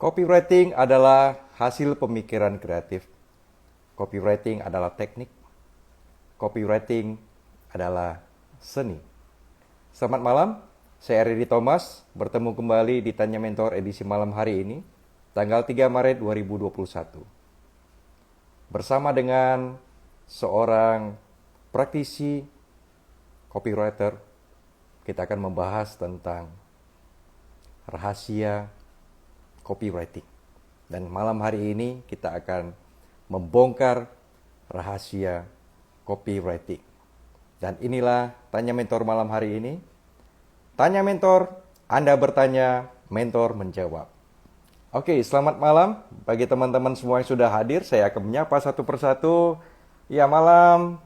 Copywriting adalah hasil pemikiran kreatif. Copywriting adalah teknik. Copywriting adalah seni. Selamat malam, saya Redi Thomas, bertemu kembali di Tanya Mentor edisi malam hari ini, tanggal 3 Maret 2021. Bersama dengan seorang praktisi copywriter, kita akan membahas tentang rahasia copywriting. Dan malam hari ini kita akan membongkar rahasia copywriting. Dan inilah Tanya Mentor malam hari ini. Tanya Mentor, Anda bertanya, mentor menjawab. Oke, selamat malam bagi teman-teman semua yang sudah hadir. Saya akan menyapa satu persatu. Ya, malam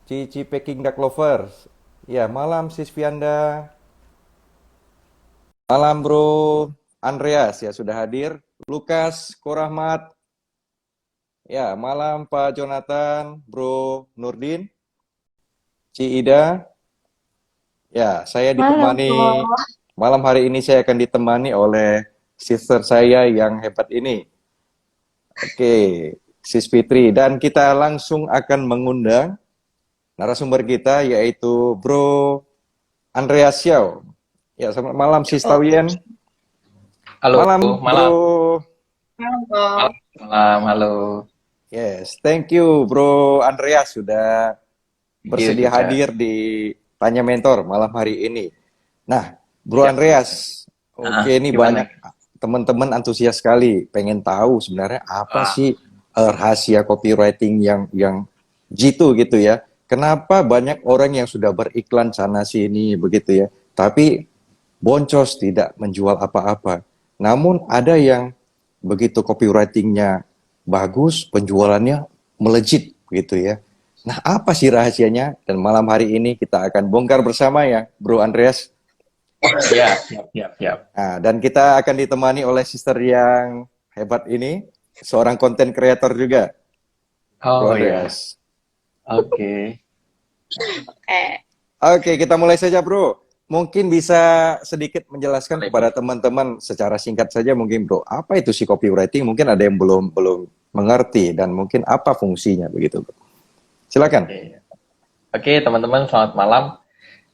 Cici Peking Duck Lovers. Ya, malam Sis Fianda. Malam Bro Andreas ya sudah hadir. Lukas Korahmat. Ya, malam Pak Jonathan, Bro Nurdin, Ci Ida. Ya, saya ditemani malam hari ini saya akan ditemani oleh sister saya yang hebat ini. Oke, Sis Fitri, dan kita langsung akan mengundang narasumber kita yaitu Bro Andreas Xiao. Ya, selamat malam Sis Tawien. Halo, Malam, malam. Bro. Malam, halo. Yes, thank you Bro Andreas sudah bersedia juga. hadir di Tanya Mentor malam hari ini. Nah, Bro Andreas, oke ini gimana? banyak teman-teman antusias sekali pengen tahu sebenarnya apa sih rahasia copywriting yang jitu gitu ya. Kenapa banyak orang yang sudah beriklan sana sini begitu ya, tapi boncos tidak menjual apa-apa. Namun ada yang begitu copywritingnya bagus, penjualannya melejit gitu ya. Nah, apa sih rahasianya? Dan malam hari ini kita akan bongkar bersama ya, Bro Andreas. Ya, siap. Nah, dan kita akan ditemani oleh sister yang hebat ini, seorang content creator juga, Bro Oh ya, Andreas. oke. Oke, kita mulai saja, Bro. Mungkin bisa sedikit menjelaskan kepada teman-teman secara singkat saja mungkin, Bro. Apa itu sih copywriting? Mungkin ada yang belum mengerti dan mungkin apa fungsinya begitu, Bro. Silakan. Oke, teman-teman, selamat malam.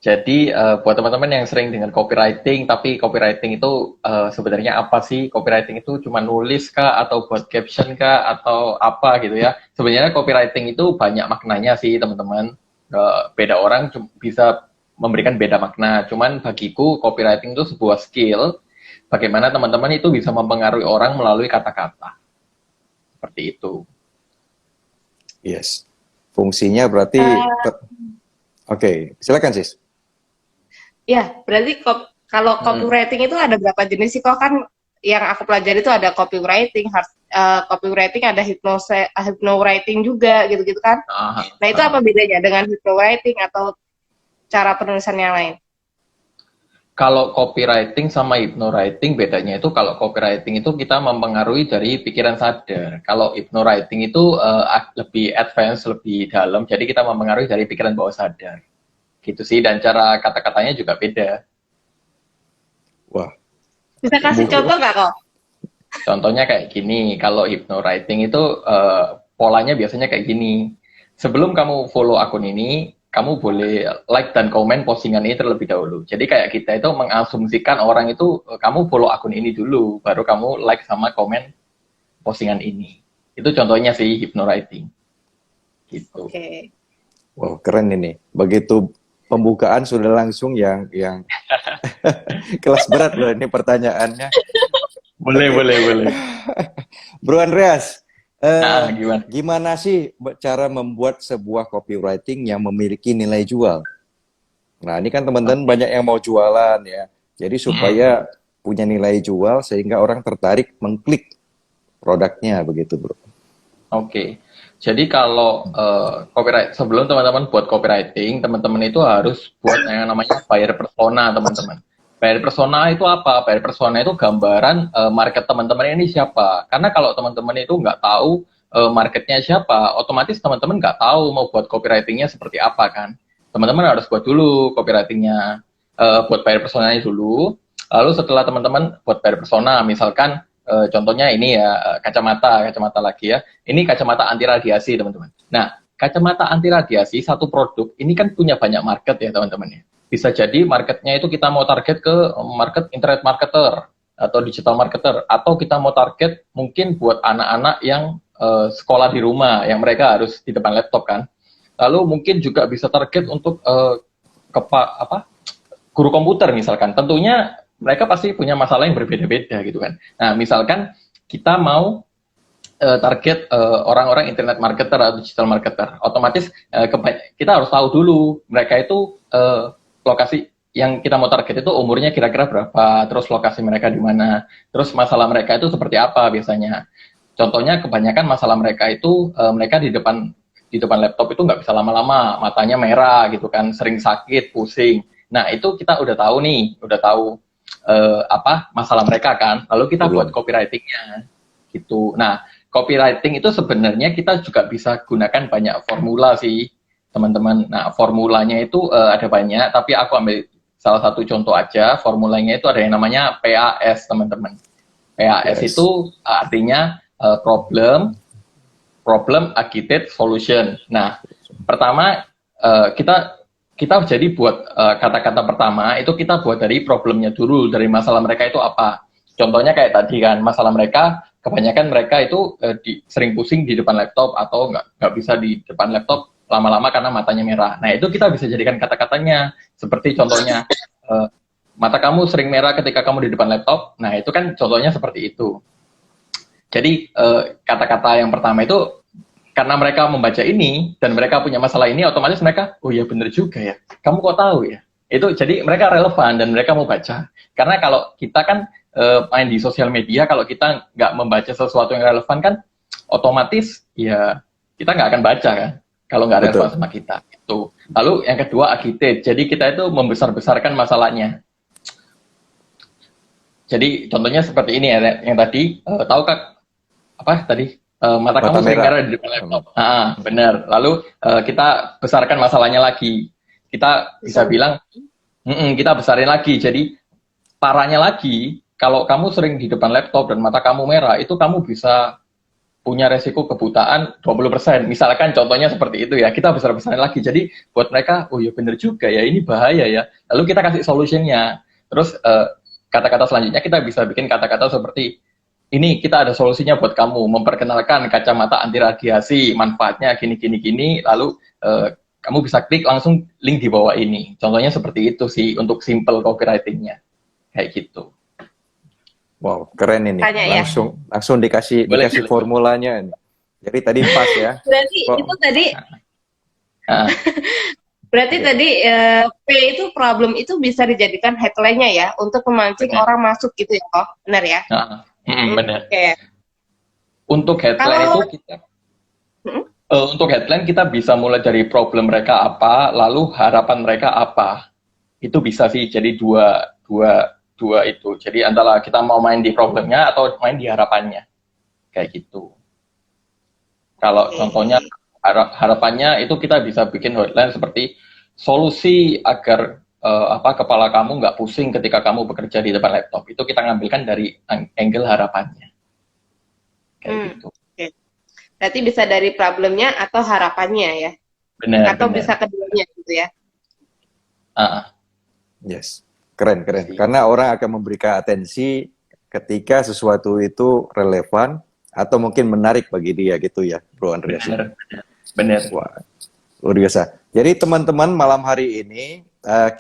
Jadi buat teman-teman yang sering dengan copywriting, tapi copywriting itu sebenarnya apa sih? Copywriting itu cuma nulis kah, atau buat caption kah, atau apa gitu ya? Sebenarnya copywriting itu banyak maknanya sih, teman-teman. Beda orang bisa memberikan beda makna. Cuman bagiku copywriting itu sebuah skill. Bagaimana teman-teman itu bisa mempengaruhi orang melalui kata-kata. Seperti itu. Yes. Fungsinya berarti Oke, silakan Sis. Ya, berarti kalau copywriting itu ada berapa jenis sih? Kok kan yang aku pelajari itu ada copywriting, copywriting ada hypnowriting juga gitu-gitu kan. Nah, itu apa bedanya dengan hypnowriting atau cara penulisan yang lain? Kalau copywriting sama hypnowriting bedanya itu kalau copywriting itu kita mempengaruhi dari pikiran sadar. Kalau hypnowriting itu lebih advance, lebih dalam. Jadi kita mempengaruhi dari pikiran bawah sadar. Gitu sih, dan cara kata-katanya juga beda. Wah. Bisa kasih contoh nggak kok? Contohnya kayak gini, kalau hypnowriting itu polanya biasanya kayak gini. Sebelum kamu follow akun ini, kamu boleh like dan komen postingan ini terlebih dahulu. Jadi kayak kita itu mengasumsikan orang itu, kamu follow akun ini dulu, baru kamu like sama komen postingan ini. Itu contohnya sih hypnowriting. Gitu. Oke. Wow, keren ini. Begitu pembukaan sudah langsung yang kelas berat loh ini pertanyaannya. Boleh. Bro Andreas, Gimana? gimana sih cara membuat sebuah copywriting yang memiliki nilai jual? Nah, ini kan teman-teman banyak yang mau jualan ya. Jadi supaya punya nilai jual sehingga orang tertarik mengklik produknya begitu, Bro. Oke. Jadi kalau copyright, sebelum teman-teman buat copywriting, teman-teman itu harus buat yang namanya buyer persona, teman-teman. Buyer persona itu apa? Buyer persona itu gambaran market teman-teman ini siapa. Karena kalau teman-teman itu nggak tahu marketnya siapa, otomatis teman-teman nggak tahu mau buat copywritingnya seperti apa kan. Teman-teman harus buat dulu copywritingnya, buat buyer personanya dulu. Lalu setelah teman-teman buat buyer persona, misalkan contohnya ini ya kacamata lagi ya. Ini kacamata anti radiasi teman-teman. Nah, kacamata anti radiasi satu produk ini kan punya banyak market ya teman-teman ya. Bisa jadi marketnya itu kita mau target ke market internet marketer atau digital marketer, atau kita mau target mungkin buat anak-anak yang sekolah di rumah, yang mereka harus di depan laptop kan. Lalu mungkin juga bisa target untuk guru komputer misalkan. Tentunya mereka pasti punya masalah yang berbeda-beda gitu kan. Nah, misalkan kita mau target orang-orang internet marketer atau digital marketer, otomatis kita harus tahu dulu mereka itu lokasi yang kita mau target itu umurnya kira-kira berapa, terus lokasi mereka di mana, terus masalah mereka itu seperti apa biasanya. Contohnya kebanyakan masalah mereka itu mereka di depan laptop itu nggak bisa lama-lama, matanya merah gitu kan, sering sakit, pusing. Nah, itu kita udah tahu nih, apa masalah mereka kan. Lalu kita buat copywriting-nya gitu. Nah, copywriting itu sebenarnya kita juga bisa gunakan banyak formula sih, teman-teman. Nah, formulanya itu ada banyak, tapi aku ambil salah satu contoh aja. Formulanya itu ada yang namanya PAS, teman-teman. PAS itu artinya problem, agitate, solution. Nah, pertama kita jadi buat kata-kata pertama itu kita buat dari problemnya dulu, dari masalah mereka itu apa. Contohnya kayak tadi kan, masalah mereka kebanyakan mereka itu sering pusing di depan laptop atau nggak bisa di depan laptop lama-lama karena matanya merah. Nah, itu kita bisa jadikan kata-katanya seperti contohnya mata kamu sering merah ketika kamu di depan laptop. Nah, itu kan contohnya seperti itu. Jadi kata-kata yang pertama itu karena mereka membaca ini dan mereka punya masalah ini, otomatis mereka, oh ya bener juga ya, kamu kok tahu ya? Itu jadi mereka relevan dan mereka mau baca. Karena kalau kita kan main di sosial media, kalau kita nggak membaca sesuatu yang relevan kan, otomatis ya kita nggak akan baca kan, kalau nggak relevan sama kita. Itu. Lalu yang kedua agitate, jadi kita itu membesar-besarkan masalahnya. Jadi contohnya seperti ini ya, yang tadi, tahu Kak, apa tadi? Mata kamu sering merah di depan laptop. Benar. Lalu kita besarkan masalahnya lagi. Kita bisa bilang, kita besarin lagi. Jadi parahnya lagi, kalau kamu sering di depan laptop dan mata kamu merah, itu kamu bisa punya resiko kebutaan 20%. Misalkan contohnya seperti itu ya, kita besar-besarin lagi. Jadi buat mereka, oh ya benar juga ya, ini bahaya ya. Lalu kita kasih solutionnya. Terus kata-kata selanjutnya kita bisa bikin kata-kata seperti, ini kita ada solusinya buat kamu, memperkenalkan kacamata anti radiasi, manfaatnya gini, lalu kamu bisa klik langsung link di bawah ini. Contohnya seperti itu sih untuk simple copywriting-nya. Kayak gitu. Wow, keren ini. Langsung dikasih formulanya. Jadi tadi pas ya. Berarti itu tadi berarti tadi P itu problem itu bisa dijadikan headline-nya ya untuk memancing orang masuk gitu ya, kok. Benar ya? Benar. Okay. Untuk headline itu kita untuk headline kita bisa mulai dari problem mereka apa, lalu harapan mereka apa. Itu bisa sih jadi dua itu. Jadi antara kita mau main di problemnya atau main di harapannya. Kayak gitu. Kalau contohnya harapannya itu kita bisa bikin headline seperti solusi agar kepala kamu nggak pusing ketika kamu bekerja di depan laptop. Itu kita ngambilkan dari angle harapannya. Kayak gitu. Okay. Berarti bisa dari problemnya atau harapannya ya? Benar. Atau bisa keduanya gitu ya? Yes, keren. Karena orang akan memberikan atensi ketika sesuatu itu relevan atau mungkin menarik bagi dia gitu ya, Bro Andreas. Benar. Wah, luar biasa. Jadi teman-teman, malam hari ini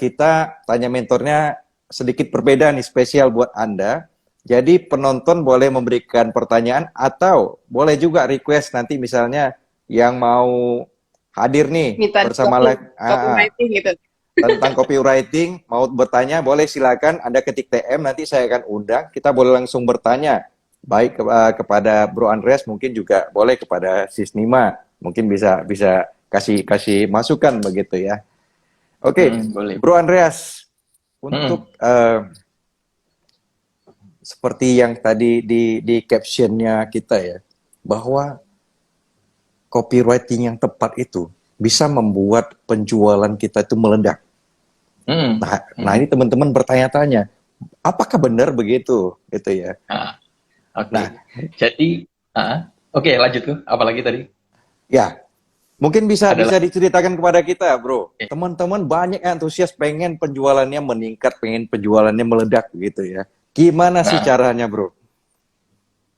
kita tanya mentornya sedikit berbeda nih, spesial buat Anda. Jadi penonton boleh memberikan pertanyaan atau boleh juga request nanti misalnya yang mau hadir nih bersama copywriting gitu. Tentang copywriting, mau bertanya boleh silakan Anda ketik TM, nanti saya akan undang. Kita boleh langsung bertanya, baik kepada Bro Andreas, mungkin juga boleh kepada Sisnima, mungkin bisa kasih masukan begitu ya. Oke, Bro Andreas, untuk seperti yang tadi di captionnya kita ya, bahwa copywriting yang tepat itu bisa membuat penjualan kita itu meledak. Nah, ini teman-teman bertanya-tanya, apakah benar begitu, gitu ya? Oke. Nah, Jadi, oke, lanjut tuh. Apalagi tadi? ya, mungkin bisa Adalah, diceritakan kepada kita, Bro. oke. Teman-teman banyak yang antusias pengen penjualannya meningkat, pengen penjualannya meledak gitu ya. Gimana sih Nah, caranya, Bro?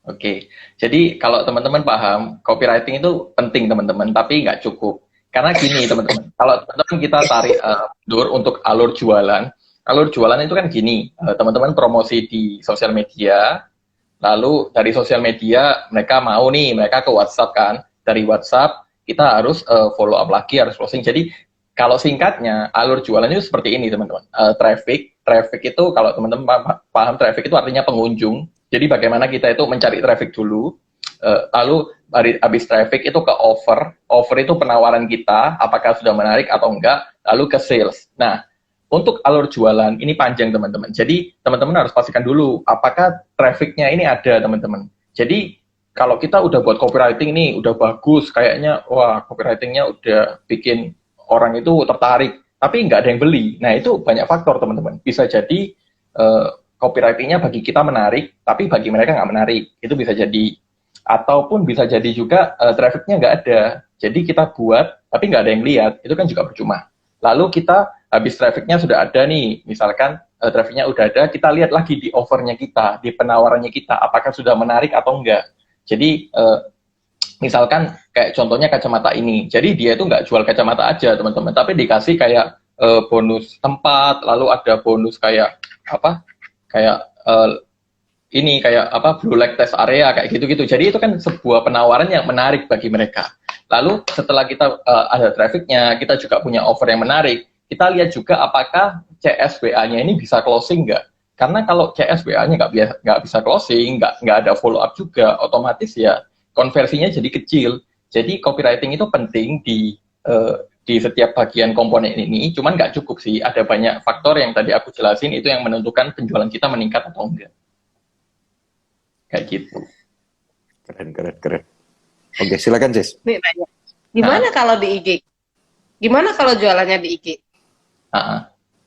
oke. Jadi kalau teman-teman paham, copywriting itu penting teman-teman, tapi nggak cukup. Karena gini teman-teman, kalau teman-teman kita tarik mundur untuk alur jualan itu kan gini, teman-teman promosi di sosial media, lalu dari sosial media mereka mau nih, mereka ke WhatsApp kan, dari WhatsApp kita harus follow up lagi, harus closing. Jadi kalau singkatnya, alur jualannya itu seperti ini teman-teman. Traffic itu kalau teman-teman paham traffic itu artinya pengunjung. Jadi bagaimana kita itu mencari traffic dulu, lalu habis traffic itu ke offer itu penawaran kita, apakah sudah menarik atau enggak, lalu ke sales. Nah, untuk alur jualan ini panjang teman-teman. Jadi teman-teman harus pastikan dulu apakah trafficnya ini ada teman-teman. Jadi kalau kita udah buat copywriting nih udah bagus, kayaknya wah copywritingnya udah bikin orang itu tertarik, tapi nggak ada yang beli. Nah itu banyak faktor teman-teman. Bisa jadi copywritingnya bagi kita menarik, tapi bagi mereka nggak menarik. Itu bisa jadi. Ataupun bisa jadi juga trafficnya nggak ada. Jadi kita buat, tapi nggak ada yang lihat. Itu kan juga percuma. Lalu kita habis trafficnya sudah ada nih, misalkan trafficnya udah ada, kita lihat lagi di offernya kita, di penawarannya kita, apakah sudah menarik atau enggak. Jadi misalkan kayak contohnya kacamata ini, jadi dia itu nggak jual kacamata aja teman-teman, tapi dikasih kayak bonus tempat, lalu ada bonus kayak apa, kayak ini kayak apa blue light test area kayak gitu-gitu. Jadi itu kan sebuah penawaran yang menarik bagi mereka. Lalu setelah kita ada trafficnya, kita juga punya offer yang menarik. Kita lihat juga apakah CSWA-nya ini bisa closing nggak? Karena kalau CSWA-nya nggak bisa closing, nggak ada follow up juga, otomatis ya konversinya jadi kecil. Jadi copywriting itu penting di setiap bagian komponen ini. Cuman nggak cukup sih. Ada banyak faktor yang tadi aku jelasin itu yang menentukan penjualan kita meningkat atau enggak. Kayak gitu. Keren. Oke, silakan, Jess. Nih nanya. Gimana kalau di IG? Gimana kalau jualannya di IG?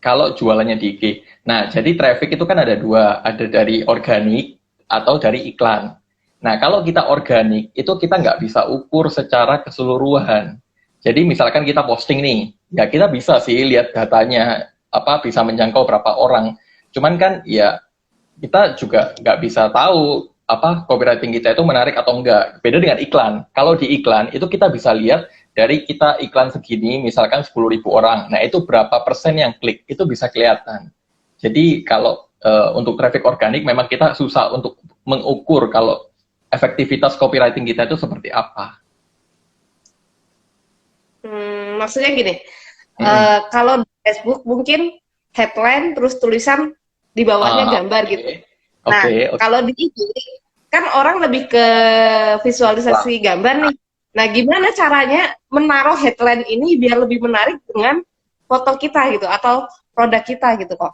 Kalau jualannya di IG. Nah, jadi traffic itu kan ada dua. Ada dari organik atau dari iklan. Nah, kalau kita organik, itu kita nggak bisa ukur secara keseluruhan. Jadi misalkan kita posting nih, ya kita bisa sih lihat datanya, apa bisa menjangkau berapa orang. Cuman kan ya kita juga nggak bisa tahu apa copywriting kita itu menarik atau enggak. Beda dengan iklan. Kalau di iklan itu kita bisa lihat dari kita iklan segini, misalkan 10.000 orang. Nah itu berapa persen yang klik, itu bisa kelihatan. Jadi kalau untuk traffic organik memang kita susah untuk mengukur kalau efektivitas copywriting kita itu seperti apa. Maksudnya gini, kalau di Facebook mungkin headline terus tulisan di bawahnya gambar gitu. Nah, kalau di IG kan orang lebih ke visualisasi gambar nih. Nah, gimana caranya menaruh headline ini biar lebih menarik dengan foto kita gitu atau produk kita gitu kok?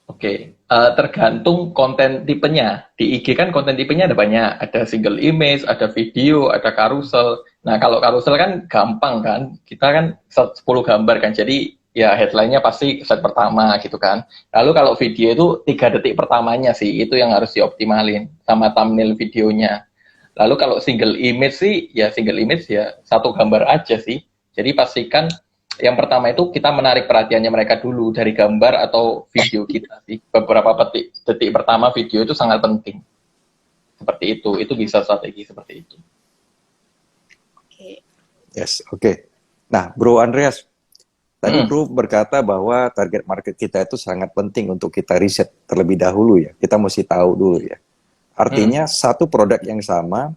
Oke, tergantung konten tipenya. Di IG kan konten tipenya ada banyak, ada single image, ada video, ada carousel. Nah, kalau carousel kan gampang kan, kita kan 10 gambar kan, jadi ya headline-nya pasti set pertama gitu kan. Lalu kalau video itu 3 detik pertamanya sih, itu yang harus dioptimalin sama thumbnail videonya. Lalu kalau single image sih, ya single image ya satu gambar aja sih. Jadi pastikan yang pertama itu kita menarik perhatiannya mereka dulu dari gambar atau video kita sih. Beberapa detik pertama video itu sangat penting. Seperti itu bisa strategi seperti itu. Yes, oke. Nah, Bro Andreas, tadi Bro berkata bahwa target market kita itu sangat penting untuk kita riset terlebih dahulu ya. Kita mesti tahu dulu ya. Artinya satu produk yang sama,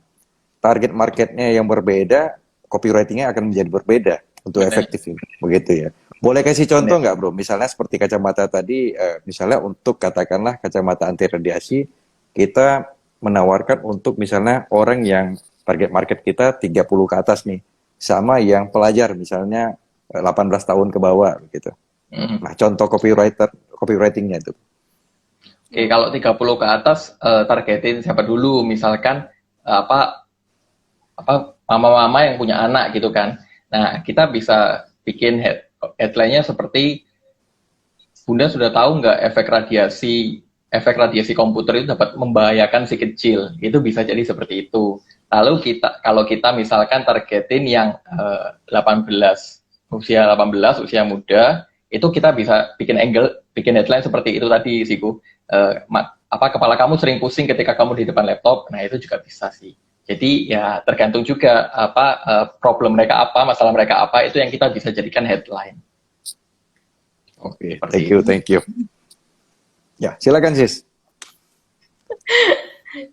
target marketnya yang berbeda, copywritingnya akan menjadi berbeda untuk efektif, begitu ya. Boleh kasih contoh nggak, Bro? Misalnya seperti kacamata tadi, misalnya untuk katakanlah kacamata anti radiasi, kita menawarkan untuk misalnya orang yang target market kita 30 ke atas nih, sama yang pelajar misalnya 18 tahun ke bawah gitu. Nah, contoh copywritingnya itu. Oke, kalau 30 ke atas targetin siapa dulu? Misalkan apa mama-mama yang punya anak gitu kan. Nah, kita bisa bikin headline-nya seperti Bunda sudah tahu nggak efek radiasi efek radiasi komputer itu dapat membahayakan si kecil. Itu bisa jadi seperti itu. Lalu kalau kita misalkan targetin yang 18, usia 18, usia muda, itu kita bisa bikin headline seperti itu tadi, Siku. Kepala kamu sering pusing ketika kamu di depan laptop, nah itu juga bisa sih. Jadi ya tergantung juga problem mereka apa, masalah mereka apa, itu yang kita bisa jadikan headline. Oke, thank you. Ya, silakan Sis.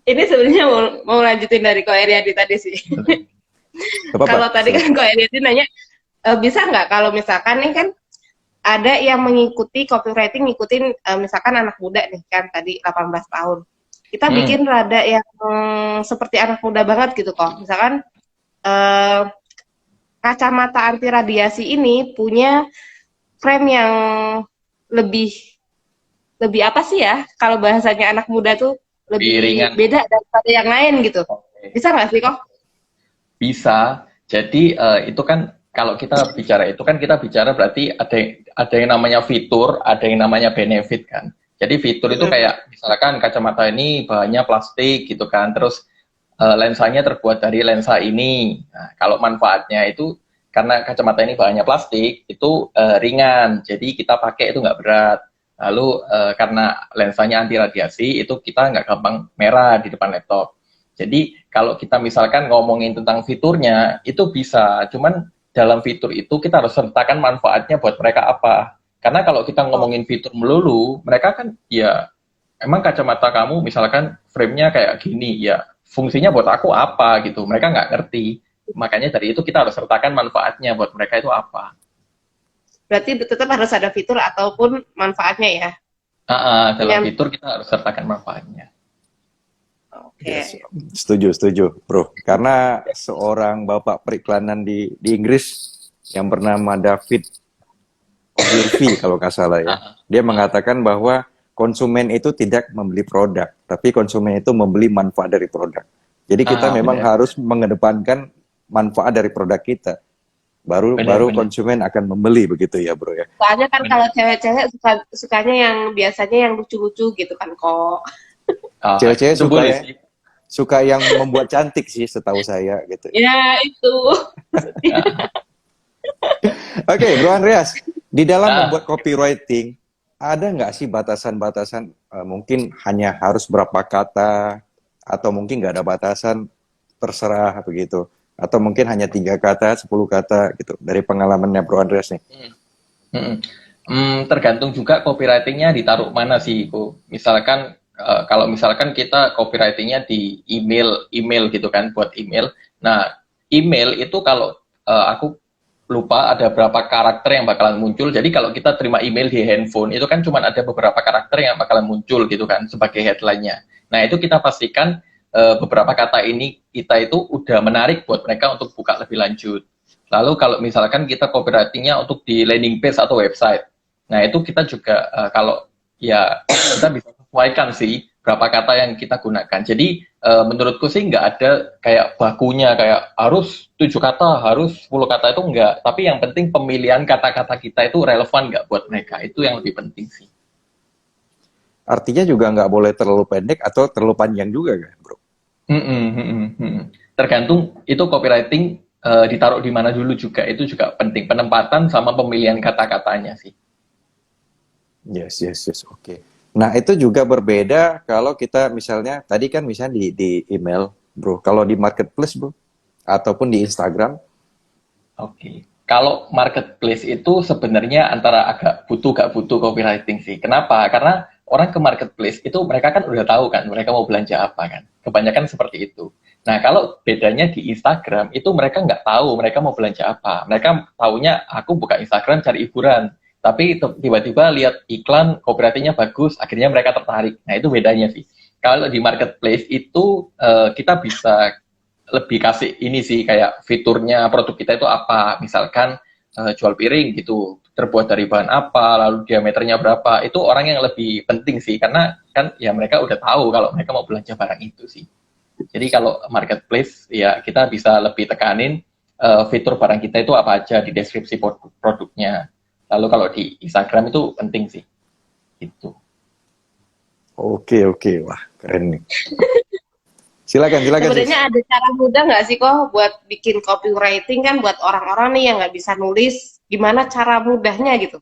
Ini sebenarnya mau lanjutin dari Ko Eriadi tadi sih. Kalau tadi kan Ko Eriadi nanya, bisa nggak kalau misalkan nih kan ada yang mengikuti copywriting, ngikutin misalkan anak muda nih kan tadi 18 tahun. Kita bikin rada yang seperti anak muda banget gitu kok. Misalkan kacamata anti radiasi ini punya frame yang lebih apa sih ya? Kalau bahasanya anak muda tuh lebih ringan, beda daripada yang lain gitu. Bisa nggak sih kok? Bisa. Jadi itu kan kalau kita bicara itu kan kita bicara berarti ada yang namanya fitur, ada yang namanya benefit kan. Jadi fitur itu kayak misalkan kacamata ini bahannya plastik gitu kan, terus lensanya terbuat dari lensa ini. Nah, kalau manfaatnya itu karena kacamata ini bahannya plastik itu ringan, jadi kita pakai itu nggak berat. Lalu karena lensanya anti radiasi itu kita nggak gampang merah di depan laptop. Jadi kalau kita misalkan ngomongin tentang fiturnya itu bisa, cuman dalam fitur itu kita harus sertakan manfaatnya buat mereka apa. Karena kalau kita ngomongin fitur melulu, mereka kan ya emang kacamata kamu misalkan frame-nya kayak gini, ya fungsinya buat aku apa gitu. Mereka nggak ngerti. Makanya dari itu kita harus sertakan manfaatnya buat mereka itu apa. Berarti tetap harus ada fitur ataupun manfaatnya ya? Dalam fitur kita harus sertakan manfaatnya. Oke. Yes, setuju, Bro. Karena seorang bapak periklanan di Inggris yang bernama David Ogilvy kalau nggak salah ya, dia mengatakan bahwa konsumen itu tidak membeli produk, tapi konsumen itu membeli manfaat dari produk. Jadi kita memang harus mengedepankan manfaat dari produk kita. Baru konsumen akan membeli begitu ya, Bro ya. Soalnya kan kalau cewek-cewek sukanya yang biasanya yang lucu-lucu gitu kan kok. Cewek-cewek suka yang membuat cantik sih setahu saya gitu. Ya itu. Oke, Bro Andreas, di dalam membuat copywriting ada nggak sih batasan-batasan? Mungkin hanya harus berapa kata atau mungkin nggak ada batasan, terserah begitu. Atau mungkin hanya 3 kata, 10 kata gitu dari pengalamannya Bro Andreas nih. Tergantung juga copywritingnya ditaruh mana sih, Bu. Misalkan kalau misalkan kita copywritingnya di email gitu kan, buat email. Nah, email itu kalau aku lupa ada berapa karakter yang bakalan muncul. Jadi kalau kita terima email di handphone itu kan cuma ada beberapa karakter yang bakalan muncul gitu kan sebagai headline-nya. Nah, itu kita pastikan beberapa kata ini kita itu udah menarik buat mereka untuk buka lebih lanjut. Lalu kalau misalkan kita copywritingnya untuk di landing page atau website, nah itu kita juga kalau ya kita bisa sesuaikan sih berapa kata yang kita gunakan. Jadi menurutku sih nggak ada kayak bakunya kayak harus 7 kata, harus 10 kata itu enggak. Tapi yang penting pemilihan kata-kata kita itu relevan nggak buat mereka, itu yang lebih penting sih. Artinya juga nggak boleh terlalu pendek atau terlalu panjang juga kan, Bro? Tergantung itu copywriting ditaruh di mana dulu juga, itu juga penting, penempatan sama pemilihan kata-katanya sih. Yes, oke. Nah itu juga berbeda kalau kita misalnya tadi kan misalnya di email, Bro. Kalau di marketplace, Bro, ataupun di Instagram. Oke. Kalau marketplace itu sebenarnya antara agak butuh gak butuh copywriting sih. Kenapa? Karena orang ke marketplace itu mereka kan udah tahu kan mereka mau belanja apa kan. Kebanyakan seperti itu. Nah kalau bedanya di Instagram itu mereka nggak tahu mereka mau belanja apa. Mereka taunya aku buka Instagram cari hiburan. Tapi tiba-tiba lihat iklan copywritingnya bagus, akhirnya mereka tertarik. Nah itu bedanya sih. Kalau di marketplace itu kita bisa lebih kasih ini sih kayak fiturnya produk kita itu apa. Misalkan jual piring gitu, terbuat dari bahan apa, lalu diameternya berapa, itu orang yang lebih penting sih, karena kan ya mereka udah tahu kalau mereka mau belanja barang itu sih. Jadi kalau marketplace ya kita bisa lebih tekanin fitur barang kita itu apa aja di deskripsi produknya. Lalu kalau di Instagram itu penting sih, gitu. Oke, oke. Wah, keren nih. Silakan, silakan, Sis. Sebenarnya ada cara mudah nggak sih kok buat bikin copywriting kan buat orang-orang nih yang nggak bisa nulis, gimana cara mudahnya gitu?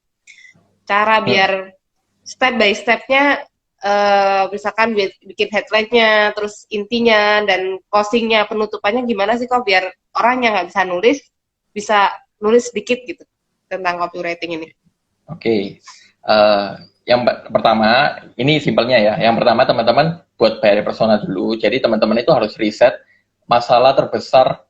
Cara Hmm. biar step by stepnya, misalkan bikin headline-nya, terus intinya dan closing-nya, penutupannya gimana sih kok biar orang yang nggak bisa nulis bisa nulis sedikit gitu tentang copywriting ini? Oke. Eh, yang pertama, ini simpelnya ya. Yang pertama teman-teman buat buyer persona dulu. Jadi teman-teman itu harus riset masalah terbesar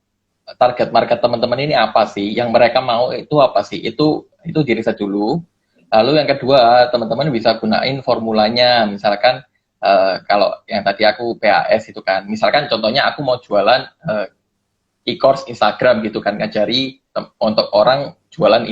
target market teman-teman ini apa sih? Yang mereka mau itu apa sih? Itu di riset dulu. Lalu yang kedua, teman-teman bisa gunain formulanya. Misalkan kalau yang tadi aku PAS itu kan. Misalkan contohnya aku mau jualan e-course Instagram gitu kan, ngajari untuk orang jualan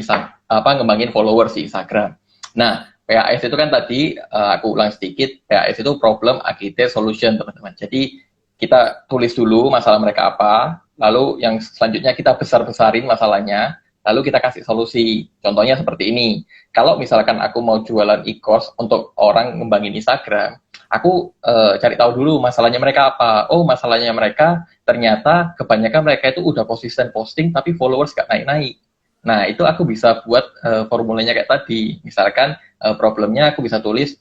ngembangin followers di Instagram. Nah, PAS itu kan tadi aku ulang sedikit, PAS itu problem, architect, solution, teman-teman. Jadi kita tulis dulu masalah mereka apa, lalu yang selanjutnya kita besar-besarin masalahnya, lalu kita kasih solusi. Contohnya seperti ini. Kalau misalkan aku mau jualan e-course untuk orang ngembangin Instagram, aku cari tahu dulu masalahnya mereka apa. Oh, masalahnya mereka ternyata kebanyakan mereka itu udah konsisten posting tapi followers gak naik-naik. Nah, itu aku bisa buat formulanya kayak tadi. Misalkan problemnya aku bisa tulis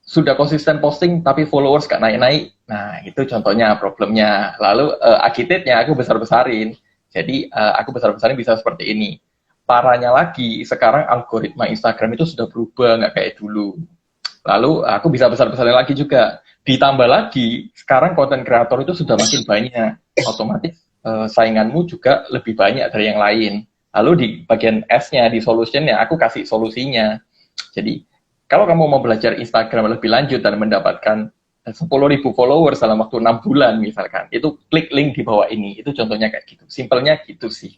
sudah konsisten posting tapi followers gak naik-naik. Nah, itu contohnya problemnya. Lalu agitate-nya aku besar-besarin. Jadi aku besar-besarin bisa seperti ini. Parahnya lagi, sekarang algoritma Instagram itu sudah berubah, nggak kayak dulu. Lalu aku bisa besar-besarin lagi juga. Ditambah lagi, sekarang konten kreator itu sudah makin banyak. Otomatis sainganmu juga lebih banyak dari yang lain. Lalu di bagian S-nya, di solution-nya, aku kasih solusinya. Jadi, kalau kamu mau belajar Instagram lebih lanjut dan mendapatkan 10.000 followers dalam waktu 6 bulan misalkan, itu klik link di bawah ini. Itu contohnya kayak gitu. Simpelnya gitu sih.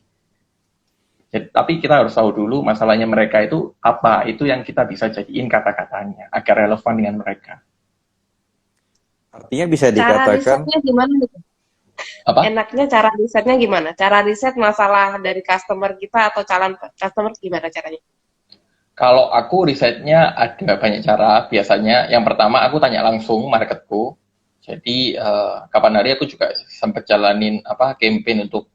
Jadi, tapi kita harus tahu dulu masalahnya mereka itu apa, itu yang kita bisa jadiin kata-katanya agar relevan dengan mereka. Artinya bisa Cara dikatakan, risetnya gimana nih? Apa? Enaknya cara risetnya gimana? Cara riset masalah dari customer kita atau calon customer gimana caranya? Kalau aku risetnya ada banyak cara. Biasanya yang pertama aku tanya langsung marketku. Jadi kapan hari aku juga sempat jalanin campaign untuk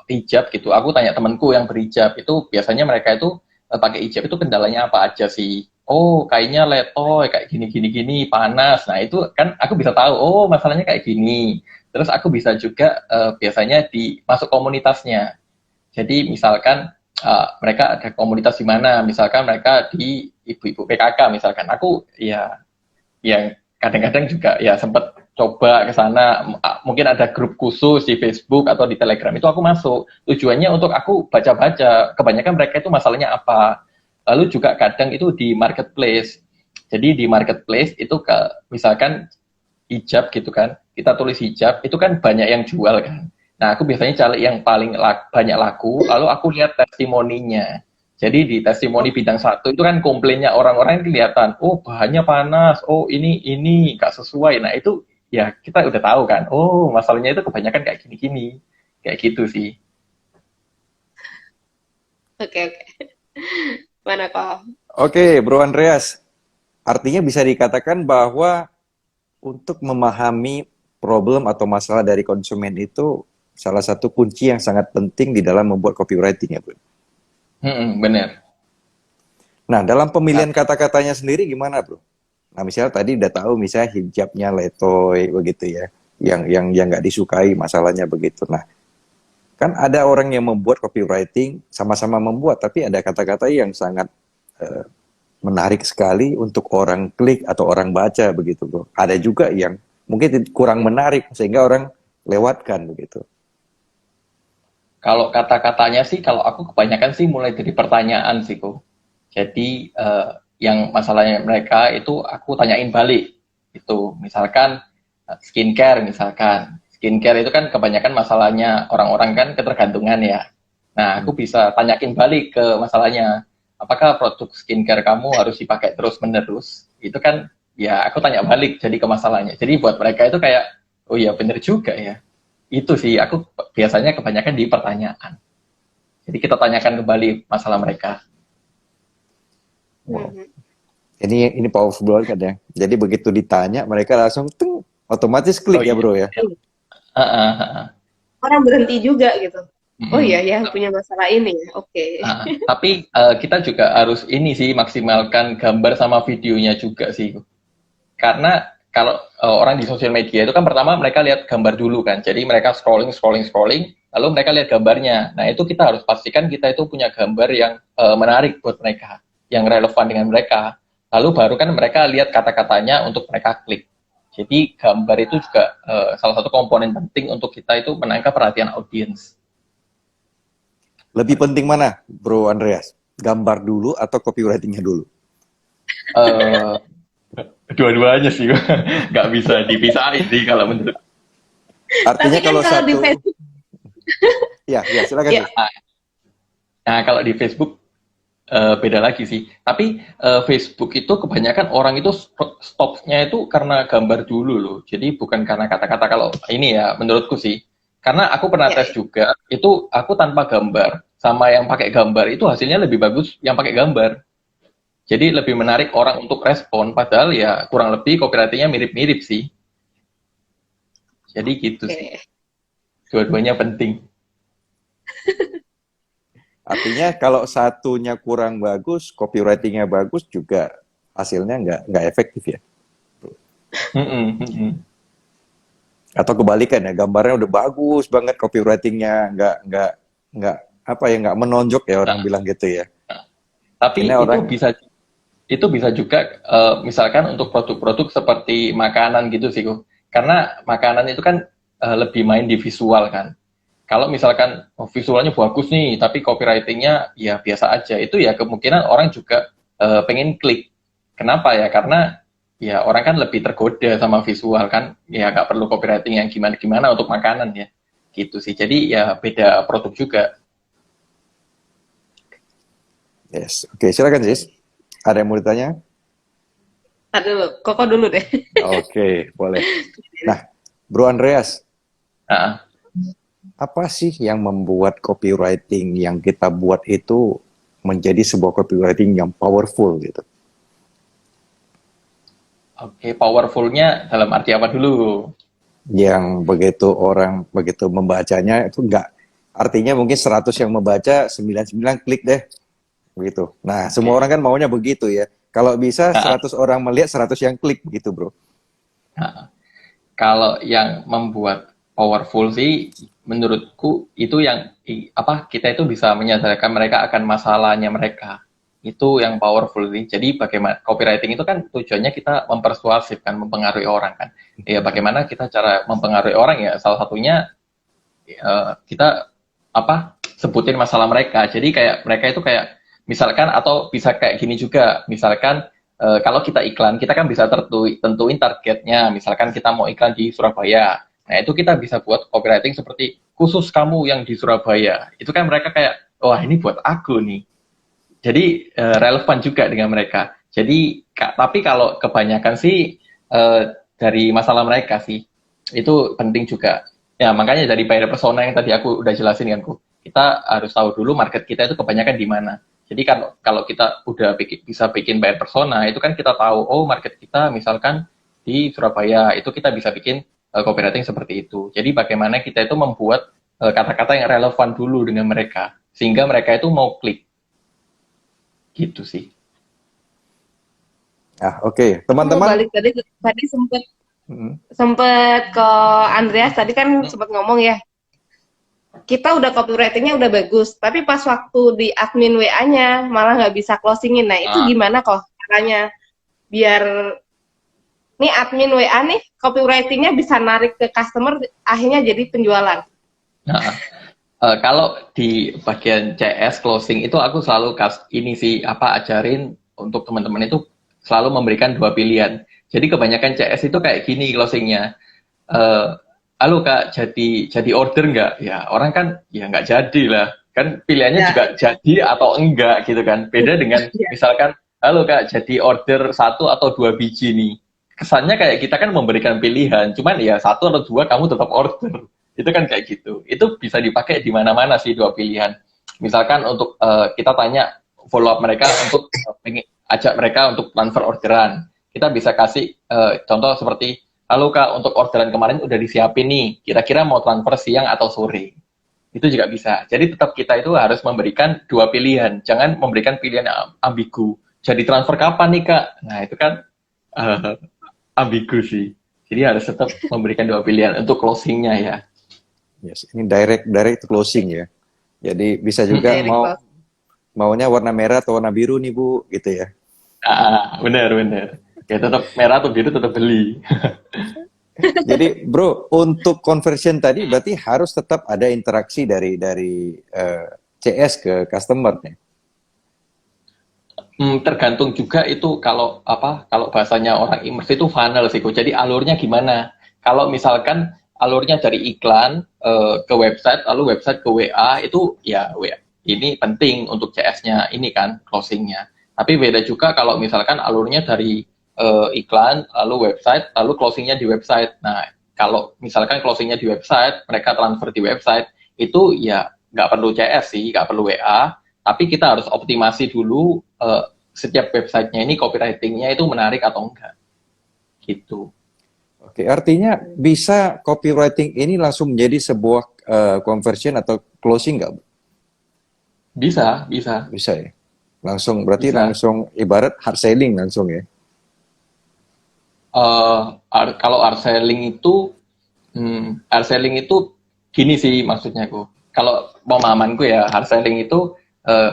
hijab gitu. Aku tanya temanku yang berhijab itu biasanya mereka itu pakai hijab itu kendalanya apa aja sih? Oh, kayaknya letoy, kayak gini gini gini, panas. Nah, itu kan aku bisa tahu, oh, masalahnya kayak gini. Terus aku bisa juga biasanya masuk komunitasnya. Jadi misalkan mereka ada komunitas di mana, misalkan mereka di ibu-ibu PKK misalkan. Aku ya yang kadang-kadang juga ya sempat coba ke sana, mungkin ada grup khusus di Facebook atau di Telegram, itu aku masuk. Tujuannya untuk aku baca-baca, kebanyakan mereka itu masalahnya apa. Lalu juga kadang itu di marketplace. Jadi di marketplace itu misalkan hijab gitu kan, kita tulis hijab, itu kan banyak yang jual kan. Nah, aku biasanya cari yang paling banyak laku, lalu aku lihat testimoninya. Jadi di testimoni bidang satu itu kan komplainnya orang-orang kelihatan, oh bahannya panas, oh ini nggak sesuai. Nah itu ya kita udah tahu kan, oh masalahnya itu kebanyakan kayak gini-gini, kayak gitu sih. Oke, oke. Mana kok? oke, Bro Andreas, artinya bisa dikatakan bahwa untuk memahami problem atau masalah dari konsumen itu salah satu kunci yang sangat penting di dalam membuat copywriting ya, Bro. Bener. Nah, dalam pemilihan Nah, kata-katanya sendiri gimana, Bro? Nah, misalnya tadi udah tahu misalnya hijabnya letoy begitu ya, yang nggak disukai masalahnya begitu. Nah, kan ada orang yang membuat copywriting sama-sama membuat, tapi ada kata-kata yang sangat eh, menarik sekali untuk orang klik atau orang baca begitu, Bro. Ada juga yang mungkin kurang menarik sehingga orang lewatkan begitu. kalau kata-katanya sih, kalau aku kebanyakan sih mulai dari pertanyaan sih kok. Jadi yang masalahnya mereka itu aku tanyain balik. Itu misalkan skincare misalkan. Skincare itu kan kebanyakan masalahnya orang-orang kan ketergantungan ya. Nah, aku bisa tanyakin balik ke masalahnya. Apakah produk skincare kamu harus dipakai terus-menerus? Itu kan ya aku tanya balik jadi ke masalahnya. Jadi buat mereka itu kayak, oh iya bener juga ya. Itu sih aku biasanya kebanyakan di pertanyaan. Jadi kita tanyakan kembali masalah mereka. Wow. Mhm. Ini powerful banget kan ya. Jadi begitu ditanya mereka langsung teng, otomatis klik Oh ya iya. bro ya. Orang berhenti juga gitu. Oh Mm-mm. iya ya, punya masalah ini ya. Oke. Tapi kita juga harus ini sih maksimalkan gambar sama videonya juga sih. Karena kalau orang di sosial media itu kan pertama mereka lihat gambar dulu kan. Jadi mereka scrolling, lalu mereka lihat gambarnya. Nah itu kita harus pastikan kita itu punya gambar yang menarik buat mereka, yang relevan dengan mereka. Lalu baru kan mereka lihat kata-katanya untuk mereka klik. Jadi gambar itu juga salah satu komponen penting untuk kita itu menangkap perhatian audiens. Lebih penting mana bro Andreas? Gambar dulu atau copywritingnya dulu? Eh, Dua-duanya sih, nggak bisa dipisahin sih kalau menurut. Artinya Tapi kan kalau kalau di satu, Facebook, ya silakan ya, Sis. Nah kalau di Facebook beda lagi sih. Tapi Facebook itu kebanyakan orang itu stopnya itu karena gambar dulu loh. Jadi bukan karena kata-kata kalau ini ya menurutku sih. Karena aku pernah tes juga, itu aku tanpa gambar sama yang pakai gambar itu hasilnya lebih bagus yang pakai gambar. Jadi lebih menarik orang untuk respon, padahal ya kurang lebih copywriting-nya mirip-mirip sih. Jadi gitu sih. Dua-duanya penting. Artinya kalau satunya kurang bagus, copywritingnya bagus juga hasilnya nggak efektif ya. Atau kebalikan ya, gambarnya udah bagus banget, copywritingnya nggak menonjok ya orang bilang gitu ya. Tapi ini itu orang bisa juga misalkan untuk produk-produk seperti makanan gitu sih, karena makanan itu kan lebih main di visual kan. Kalau misalkan visualnya bagus nih, tapi copywritingnya ya biasa aja, itu ya kemungkinan orang juga pengen klik. Kenapa ya? Karena ya orang kan lebih tergoda sama visual kan, ya nggak perlu copywriting yang gimana-gimana untuk makanan ya, gitu sih. Jadi ya beda produk juga. yes. Oke, silakan Sis. Ada yang mau ditanya? Aduh, Koko dulu deh. Oke, boleh. Nah, Bro Andreas, Nah, apa sih yang membuat copywriting yang kita buat itu menjadi sebuah copywriting yang powerful gitu? Oke, powerfulnya dalam arti apa dulu? Yang begitu membacanya itu enggak, artinya mungkin 100 yang membaca 99 klik deh begitu. Nah, semua orang kan maunya begitu ya. Kalau bisa 100 orang melihat 100 yang klik gitu, Bro. Nah, kalau yang membuat powerful sih menurutku itu yang kita itu bisa menyadarkan mereka akan masalahnya mereka. Itu yang powerful sih. Jadi bagaimana copywriting itu kan tujuannya kita mempersuasif kan, mempengaruhi orang kan. Ya bagaimana kita cara mempengaruhi orang ya salah satunya kita sebutin masalah mereka. Jadi kayak mereka itu kayak misalkan atau bisa kayak gini juga. Misalkan kalau kita iklan, kita kan bisa tentuin targetnya. Misalkan kita mau iklan di Surabaya. Nah, itu kita bisa buat copywriting seperti khusus kamu yang di Surabaya. Itu kan mereka kayak, wah ini buat aku nih. Jadi relevan juga dengan mereka. Jadi tapi kalau kebanyakan sih dari masalah mereka sih itu penting juga. Ya makanya dari buyer persona yang tadi aku udah jelasin kan, kita harus tahu dulu market kita itu kebanyakan di mana. Jadi kan kalau kita udah bisa bikin buyer persona itu kan kita tahu market kita misalkan di Surabaya, itu kita bisa bikin copywriting seperti itu. Jadi bagaimana kita itu membuat kata-kata yang relevan dulu dengan mereka sehingga mereka itu mau klik. Gitu sih. Oke. Teman-teman. Balik tadi sempat ke Andreas tadi kan sempat ngomong ya. Kita udah copywritingnya udah bagus, tapi pas waktu di admin WA-nya malah nggak bisa closingin. Nah itu gimana kok caranya biar nih admin WA nih copywritingnya bisa narik ke customer akhirnya jadi penjualan. Nah, kalau di bagian CS closing itu aku selalu ajarin untuk teman-teman itu selalu memberikan 2 pilihan. Jadi kebanyakan CS itu kayak gini closingnya. Halo Kak, jadi order nggak? Ya orang kan ya nggak jadi lah. Kan pilihannya juga jadi atau enggak gitu kan. Beda dengan misalkan, halo Kak, jadi order 1 atau 2 biji nih. Kesannya kayak kita kan memberikan pilihan, cuman ya 1 atau 2 kamu tetap order. Itu kan kayak gitu. Itu bisa dipakai di mana-mana sih 2 pilihan. Misalkan untuk kita tanya follow up mereka untuk ajak mereka untuk transfer orderan. Kita bisa kasih contoh seperti, halo Kak, untuk orderan kemarin udah disiapin nih, kira-kira mau transfer siang atau sore. Itu juga bisa. Jadi tetap kita itu harus memberikan dua pilihan, jangan memberikan pilihan yang ambigu. Jadi transfer kapan nih Kak? Nah itu kan ambigu sih. Jadi harus tetap memberikan dua pilihan untuk closingnya ya. Yes, ini direct closing ya. Jadi bisa juga maunya warna merah atau warna biru nih Bu, gitu ya. Benar. Ya tetap merah atau biru tetap beli. Jadi bro, untuk conversion tadi berarti harus tetap ada interaksi dari CS ke customer nih. Tergantung juga itu kalau bahasanya orang immerse itu funnel sih. Jadi alurnya gimana? Kalau misalkan alurnya dari iklan ke website, lalu website ke WA itu ya WA. Ini penting untuk CS-nya ini kan closing-nya. Tapi beda juga kalau misalkan alurnya dari iklan, lalu website, lalu closing-nya di website. Nah, kalau misalkan closing-nya di website, mereka transfer di website, itu ya nggak perlu CS sih, nggak perlu WA, tapi kita harus optimasi dulu setiap website-nya ini copywriting-nya itu menarik atau enggak. Gitu. Oke, artinya bisa copywriting ini langsung menjadi sebuah conversion atau closing nggak? Bisa. Bisa ya? Langsung, berarti Bisa. langsung ibarat hard selling langsung ya? Kalau hard selling itu gini sih maksudnya aku. Kalau pemahamanku ya hard selling itu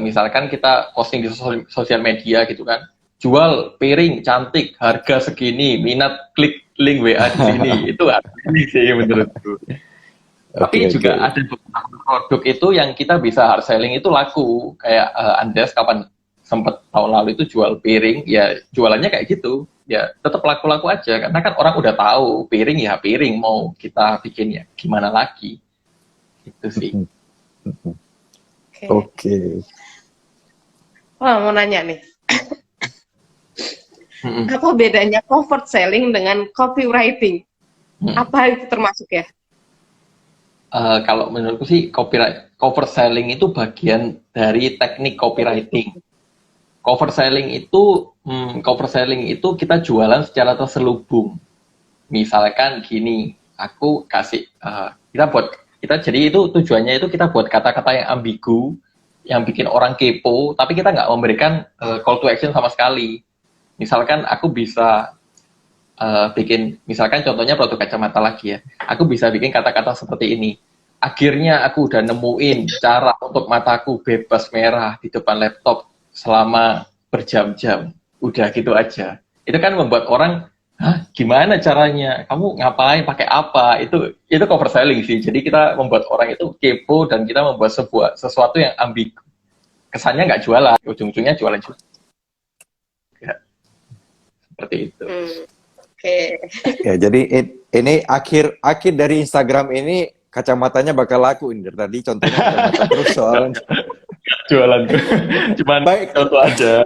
misalkan kita posting di sosial media gitu kan, jual piring cantik harga segini, minat klik link WA di sini. Itu hard selling sih menurutku. Tapi juga ada beberapa produk itu yang kita bisa hard selling itu laku, kayak Andes kapan sempat tahun lalu itu jual piring, ya jualannya kayak gitu, ya tetap laku-laku aja karena kan orang udah tahu piring ya piring, mau kita bikin ya gimana lagi, itu sih. Oke. Wah, mau nanya nih, apa bedanya covert selling dengan copywriting? Apa itu termasuk ya? Kalau menurutku sih cover selling itu bagian dari teknik copywriting. Cover selling itu kita jualan secara terselubung. Misalkan gini, aku kasih kita jadi itu tujuannya itu kita buat kata-kata yang ambigu, yang bikin orang kepo, tapi kita nggak memberikan call to action sama sekali. Misalkan aku bisa misalkan contohnya produk kacamata lagi ya, aku bisa bikin kata-kata seperti ini. Akhirnya aku udah nemuin cara untuk mataku bebas merah di depan laptop selama berjam-jam. Udah gitu aja. Itu kan membuat orang, hah, gimana caranya? Kamu ngapain? Pakai apa? Itu cover selling sih. Jadi kita membuat orang itu kepo dan kita membuat sesuatu yang ambigu. Kesannya nggak jualan, ujung-ujungnya jualan juga. Ya. Seperti itu. Oke. Ya, jadi ini akhir dari Instagram ini kacamatanya bakal laku ini. Tadi contohnya kacamata terus soalnya. Jualan tuh. Cuman Baik. contoh aja.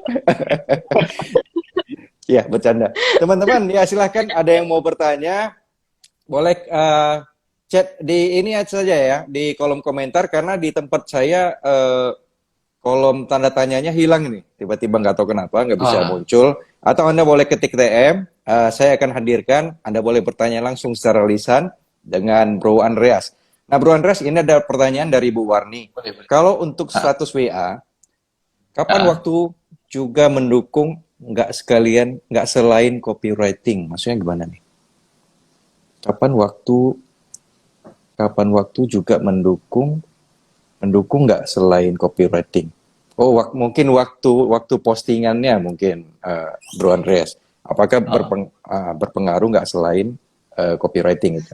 Ya, bercanda. Teman-teman, ya silahkan ada yang mau bertanya. Boleh chat di ini aja saja ya, di kolom komentar. Karena di tempat saya kolom tanda tanyanya hilang nih. Tiba-tiba nggak tahu kenapa, nggak bisa muncul. Atau Anda boleh ketik TM, saya akan hadirkan. Anda boleh bertanya langsung secara lisan dengan Bro Andreas. Nah, Bro Andreas, ini ada pertanyaan dari Bu Warni. Kalau untuk status WA, kapan waktu juga mendukung nggak selain copywriting? Maksudnya gimana nih? Kapan waktu juga mendukung nggak selain copywriting? Oh, mungkin waktu postingannya mungkin, Bro Andreas. Apakah berpengaruh nggak selain copywriting itu?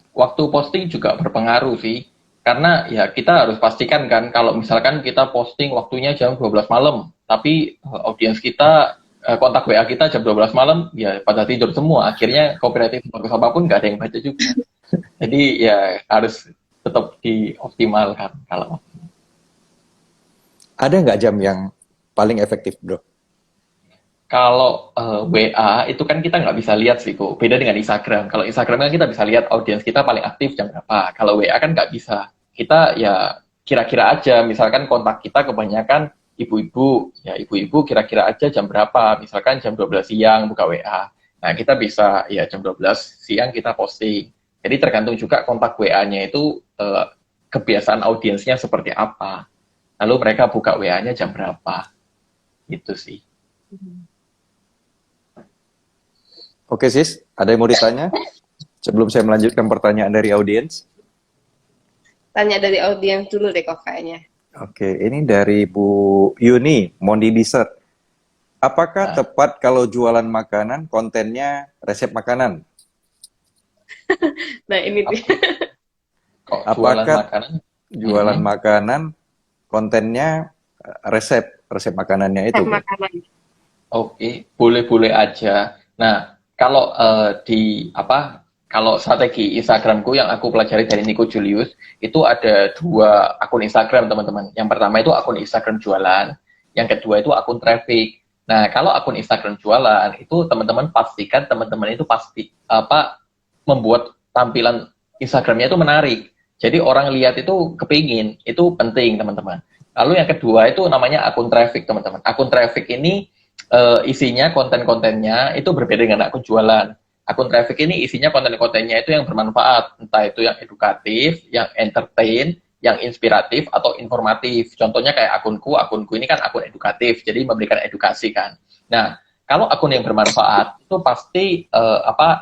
Waktu posting juga berpengaruh sih, karena ya kita harus pastikan kan kalau misalkan kita posting waktunya jam 12 malam, tapi audiens kita kontak WA kita jam 12 malam, ya pada tidur semua, akhirnya copywriting bagus apapun nggak ada yang baca juga. Jadi ya harus tetap dioptimalkan kalau. Ada nggak jam yang paling efektif, Bro? Kalau WA itu kan kita nggak bisa lihat sih kok. Beda dengan Instagram. Kalau Instagram kan kita bisa lihat audiens kita paling aktif jam berapa. Kalau WA kan nggak bisa. Kita ya kira-kira aja. Misalkan kontak kita kebanyakan ibu-ibu, ya ibu-ibu kira-kira aja jam berapa, misalkan jam 12 siang buka WA. Nah, kita bisa ya jam 12 siang kita posting. Jadi tergantung juga kontak WA-nya itu kebiasaan audiensnya seperti apa. Lalu mereka buka WA-nya jam berapa. Gitu sih. Oke, Sis. Ada yang mau ditanya? Sebelum saya melanjutkan pertanyaan dari audiens. Tanya dari audiens dulu deh kok kayaknya. Oke, ini dari Bu Yuni, Mondi Dessert. Apakah tepat kalau jualan makanan, kontennya resep makanan? Nah, ini dia. Kok Apakah jualan makanan, kontennya resep makanannya itu? Resep makanan. Oke, boleh-boleh aja. Nah, kalau kalau strategi Instagramku yang aku pelajari dari Nico Julius, itu ada 2 akun Instagram, teman-teman. Yang pertama itu akun Instagram jualan, yang kedua itu akun traffic. Nah, kalau akun Instagram jualan, itu teman-teman pastikan teman-teman itu pasti membuat tampilan Instagramnya itu menarik. Jadi orang lihat itu kepingin, itu penting, teman-teman. Lalu yang kedua itu namanya akun traffic, teman-teman. Akun traffic ini isinya konten-kontennya itu berbeda dengan akun jualan. Akun traffic ini isinya konten-kontennya itu yang bermanfaat, entah itu yang edukatif, yang entertain, yang inspiratif atau informatif. Contohnya kayak akunku ini kan akun edukatif, jadi memberikan edukasi kan. Nah, kalau akun yang bermanfaat itu pasti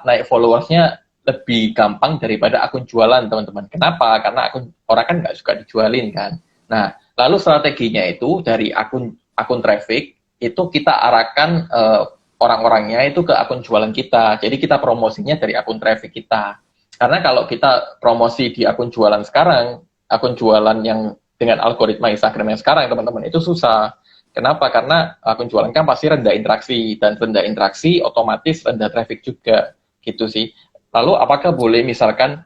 naik followersnya lebih gampang daripada akun jualan, teman-teman. Kenapa? Karena orang kan nggak suka dijualin kan. Nah, lalu strateginya itu dari akun traffic itu kita arahkan orang-orangnya itu ke akun jualan kita. Jadi kita promosinya dari akun traffic kita. Karena kalau kita promosi di akun jualan sekarang, akun jualan yang dengan algoritma Instagram yang sekarang, teman-teman, itu susah. Kenapa? Karena akun jualan kan pasti rendah interaksi, dan rendah interaksi otomatis rendah traffic juga, gitu sih. Lalu apakah boleh misalkan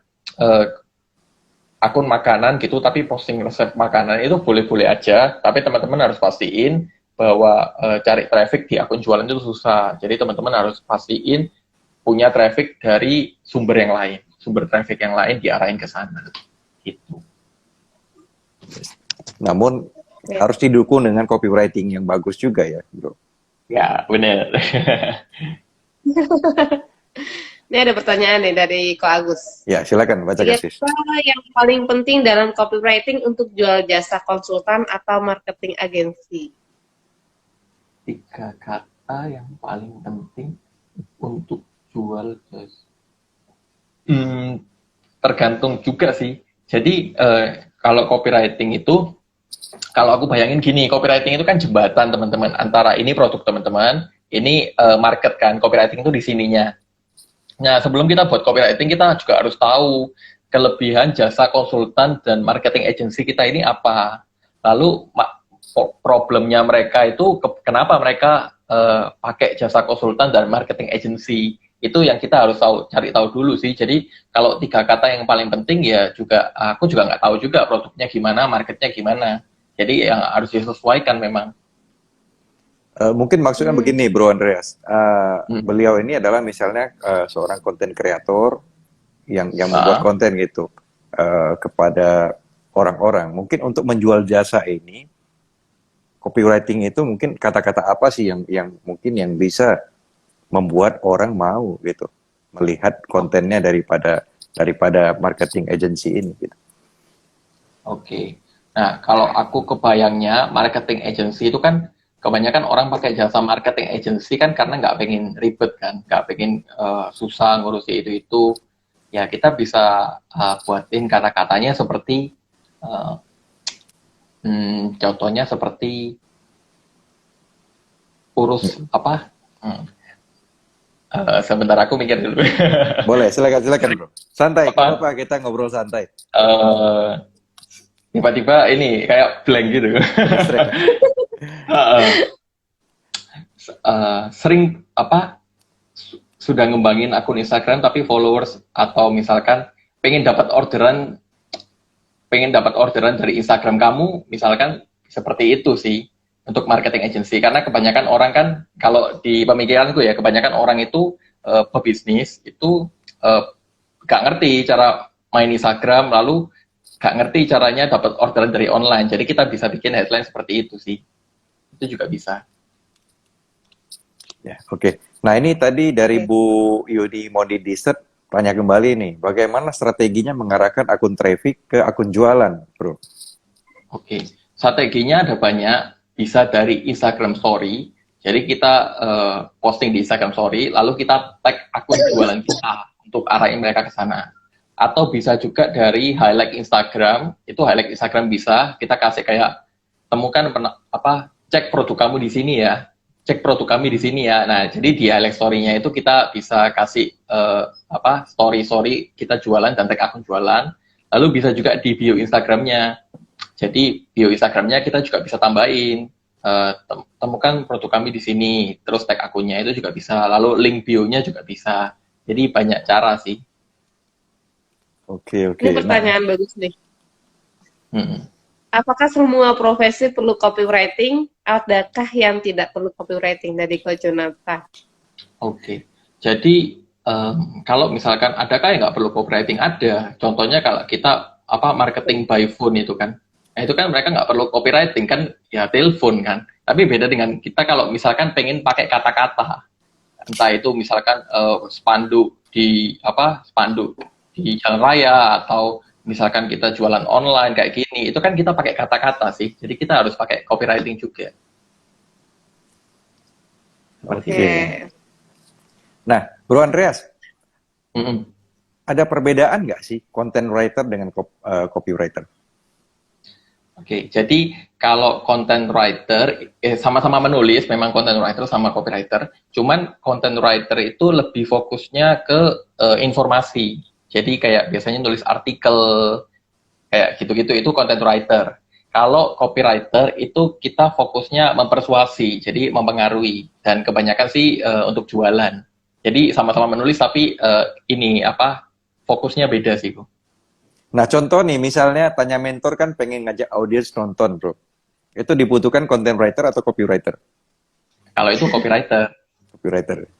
akun makanan gitu, tapi posting resep makanan itu boleh-boleh aja, tapi teman-teman harus pastiin bahwa cari traffic di akun jualan itu susah. Jadi teman-teman harus pastiin punya traffic dari sumber yang lain, sumber traffic yang lain diarahin ke sana. Gitu. Namun harus didukung dengan copywriting yang bagus juga ya, bro. Ya, benar. Ini ada pertanyaan nih dari Ko Agus. Ya, silakan baca Sis. Apa yang paling penting dalam copywriting untuk jual jasa konsultan atau marketing agensi? 3 kata yang paling penting untuk jual jasa. Tergantung juga sih. Jadi kalau copywriting itu, kalau aku bayangin gini, copywriting itu kan jembatan, teman-teman, antara ini produk teman-teman, ini market kan, copywriting itu di sininya. Nah, sebelum kita buat copywriting, kita juga harus tahu kelebihan jasa konsultan dan marketing agency kita ini apa. Lalu problemnya mereka itu kenapa mereka pakai jasa konsultan dan marketing agency, itu yang kita harus cari tahu dulu sih. Jadi kalau 3 kata yang paling penting ya juga aku juga nggak tahu juga produknya gimana, marketnya gimana. Jadi yang harus disesuaikan memang. Mungkin maksudnya begini, Bro Andreas. Beliau ini adalah misalnya seorang konten kreator yang membuat konten gitu kepada orang-orang. Mungkin untuk menjual jasa ini, copywriting itu mungkin kata-kata apa sih yang mungkin yang bisa membuat orang mau gitu melihat kontennya daripada marketing agency ini gitu. Oke. Nah, kalau aku kebayangnya marketing agency itu kan kebanyakan orang pakai jasa marketing agency kan karena nggak pengen ribet kan, nggak pengen susah ngurusi itu. Ya kita bisa buatin kata-katanya seperti contohnya seperti urus apa? Sebentar aku mikir dulu. Boleh, silakan bro. Santai, apa kita ngobrol santai. Tiba-tiba ini kayak blank gitu. Sering sudah ngembangin akun Instagram tapi followers atau misalkan pengen dapat orderan dari Instagram kamu, misalkan seperti itu sih untuk marketing agency. Karena kebanyakan orang kan, kalau di pemikiranku ya, kebanyakan orang itu pebisnis itu gak ngerti cara main Instagram, lalu gak ngerti caranya dapat orderan dari online. Jadi kita bisa bikin headline seperti itu sih. itu juga bisa. Ya, oke. Nah, ini tadi dari Bu Yudi Modi Dessert tanya kembali nih, bagaimana strateginya mengarahkan akun traffic ke akun jualan, Bro? Oke, strateginya ada banyak, bisa dari Instagram Story. Jadi kita posting di Instagram Story, lalu kita tag akun jualan kita untuk arahin mereka ke sana. Atau bisa juga dari highlight Instagram, itu highlight Instagram bisa kita kasih kayak temukan cek produk kamu di sini ya, cek produk kami di sini ya. Nah, jadi di highlight story-nya itu kita bisa kasih story kita jualan dan tag akun jualan. Lalu bisa juga di bio Instagram-nya. Jadi bio Instagram-nya kita juga bisa tambahin temukan produk kami di sini, terus tag akunnya itu juga bisa. Lalu link bio-nya juga bisa. Jadi banyak cara sih. Oke. Ini pertanyaan bagus nih. Hmm. Apakah semua profesi perlu copywriting? Adakah yang tidak perlu copywriting dari Coach Jonathan? Oke. Jadi kalau misalkan adakah yang nggak perlu copywriting? Ada. Contohnya kalau kita marketing by phone itu kan. Nah, itu kan mereka nggak perlu copywriting kan, ya telepon kan. Tapi beda dengan kita kalau misalkan pengen pakai kata-kata. Entah itu misalkan spanduk di jalan raya, atau misalkan kita jualan online kayak gini, itu kan kita pakai kata-kata sih. Jadi kita harus pakai copywriting juga. Oke. Nah, Bro Andreas, ada perbedaan nggak sih content writer dengan copywriter? Oke, jadi kalau content writer sama-sama menulis, memang content writer sama copywriter. Cuman content writer itu lebih fokusnya ke informasi. Jadi kayak biasanya nulis artikel kayak gitu-gitu, itu content writer. Kalau copywriter itu kita fokusnya mempersuasi, jadi mempengaruhi, dan kebanyakan sih untuk jualan. Jadi sama-sama menulis tapi fokusnya beda sih, Bu. Nah, contoh nih, misalnya Tanya Mentor kan pengen ngajak audiens nonton, Bro. Itu dibutuhkan content writer atau copywriter? Kalau itu copywriter. Copywriter.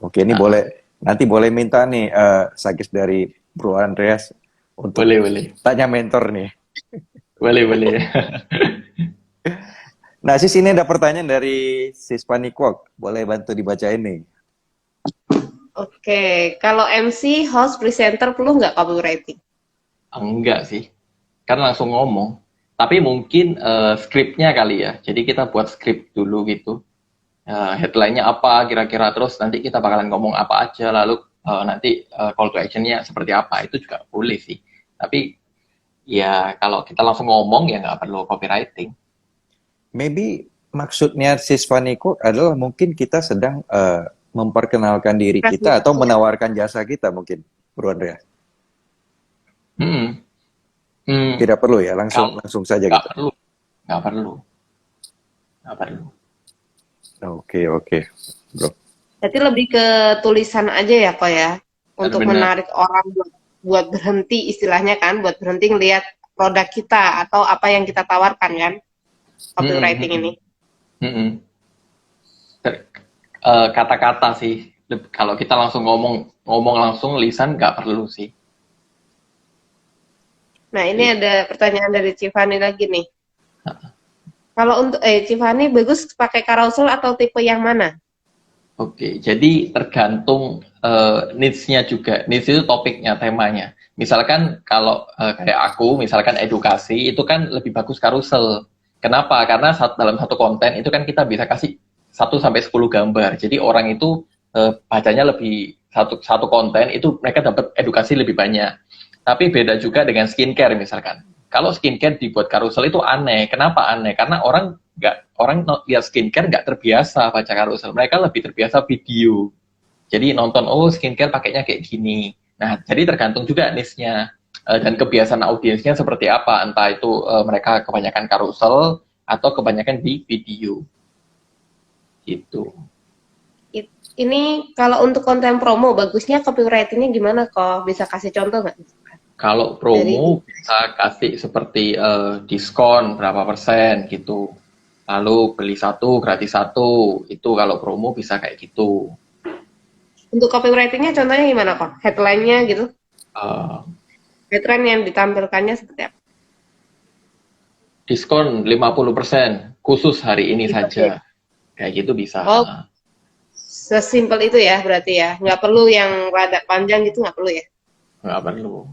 Oke, ini nanti boleh minta nih Sagis dari Bro Andreas untuk boleh. Tanya Mentor nih. Boleh. Nah, sini ada pertanyaan dari Sis Panikwok. Boleh bantu dibacain nih. Oke, kalau MC, host, presenter perlu nggak copywriting? Enggak sih, kan langsung ngomong. Tapi mungkin skripnya kali ya. Jadi kita buat skrip dulu gitu. Headline-nya apa kira-kira, terus nanti kita bakalan ngomong apa aja, lalu nanti call to action-nya seperti apa, itu juga boleh sih. Tapi ya kalau kita langsung ngomong ya nggak perlu copywriting. Maybe maksudnya Sis Vaniko adalah mungkin kita sedang memperkenalkan diri kita atau menawarkan jasa kita mungkin, Bro Andreas. Tidak perlu ya, langsung saja nggak gitu. Nggak perlu. Oke, Bro. Berarti lebih ke tulisan aja ya, kok ya, untuk menarik orang buat berhenti, istilahnya kan, buat berhenti ngelihat produk kita atau apa yang kita tawarkan kan, copywriting ini. Kata-kata sih. Kalau kita langsung ngomong langsung lisan nggak perlu sih. Nah, ini ada pertanyaan dari Civani lagi nih. Kalau untuk Civani bagus pakai carousel atau tipe yang mana? Oke, jadi tergantung needs-nya juga. Needs itu topiknya, temanya. Misalkan kalau kayak aku, misalkan edukasi, itu kan lebih bagus carousel. Kenapa? Karena dalam satu konten itu kan kita bisa kasih 1-10 gambar. Jadi orang itu bacanya lebih satu konten itu mereka dapat edukasi lebih banyak. Tapi beda juga dengan skincare misalkan. Kalau skincare dibuat carousel itu aneh. Kenapa aneh? Karena orang lihat skincare nggak terbiasa baca carousel. Mereka lebih terbiasa video. Jadi nonton, oh skincare pakainya kayak gini. Nah, jadi tergantung juga niche-nya dan kebiasaan audiensnya seperti apa. Entah itu mereka kebanyakan carousel atau kebanyakan di video. Gitu. Ini kalau untuk konten promo, bagusnya copywriting-nya gimana kok? Bisa kasih contoh nggak? Kalau promo bisa kasih seperti diskon berapa persen gitu. Lalu beli 1 gratis 1, itu kalau promo bisa kayak gitu. Untuk copywriting-nya contohnya gimana kok? Headline-nya gitu? Headline yang ditampilkannya seperti apa? diskon 50% khusus hari ini saja. Kayak gitu bisa. Oh, sesimpel itu ya berarti ya. Nggak perlu yang rada panjang gitu, nggak perlu ya? Nggak perlu.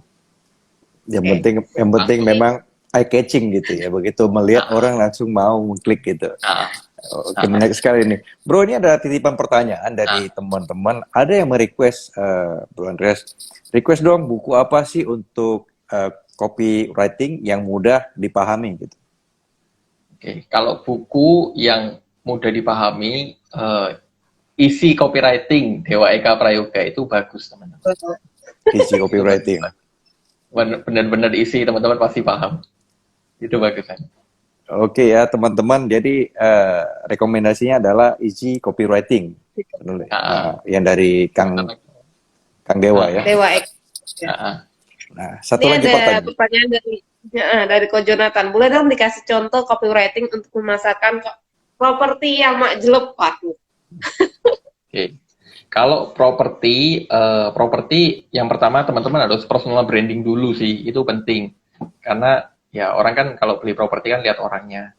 Yang penting memang eye catching gitu ya. Begitu melihat orang langsung mau mengklik gitu. Oke, menarik sekali nih. Bro, ini ada titipan pertanyaan dari teman-teman. Ada yang merequest, Bro Andreas, request dong buku apa sih untuk copywriting yang mudah dipahami gitu. Oke, kalau buku yang mudah dipahami, isi copywriting Dewa Eka Prayoga itu bagus, teman-teman. Isi copywriting. Benar-benar isi, teman-teman pasti paham. Itu bagus kan? Oke ya teman-teman, jadi rekomendasinya adalah Easy Copywriting, yang dari Kang Dewa ya. Dewa Eka. Nah, satu Ini lagi ada pertanyaan dari Ko Jonathan. Boleh dong dikasih contoh copywriting untuk memasarkan properti yang makjleb? Waduh. Oke. Kalau properti yang pertama teman-teman harus personal branding dulu sih, itu penting. Karena ya orang kan kalau beli properti kan lihat orangnya.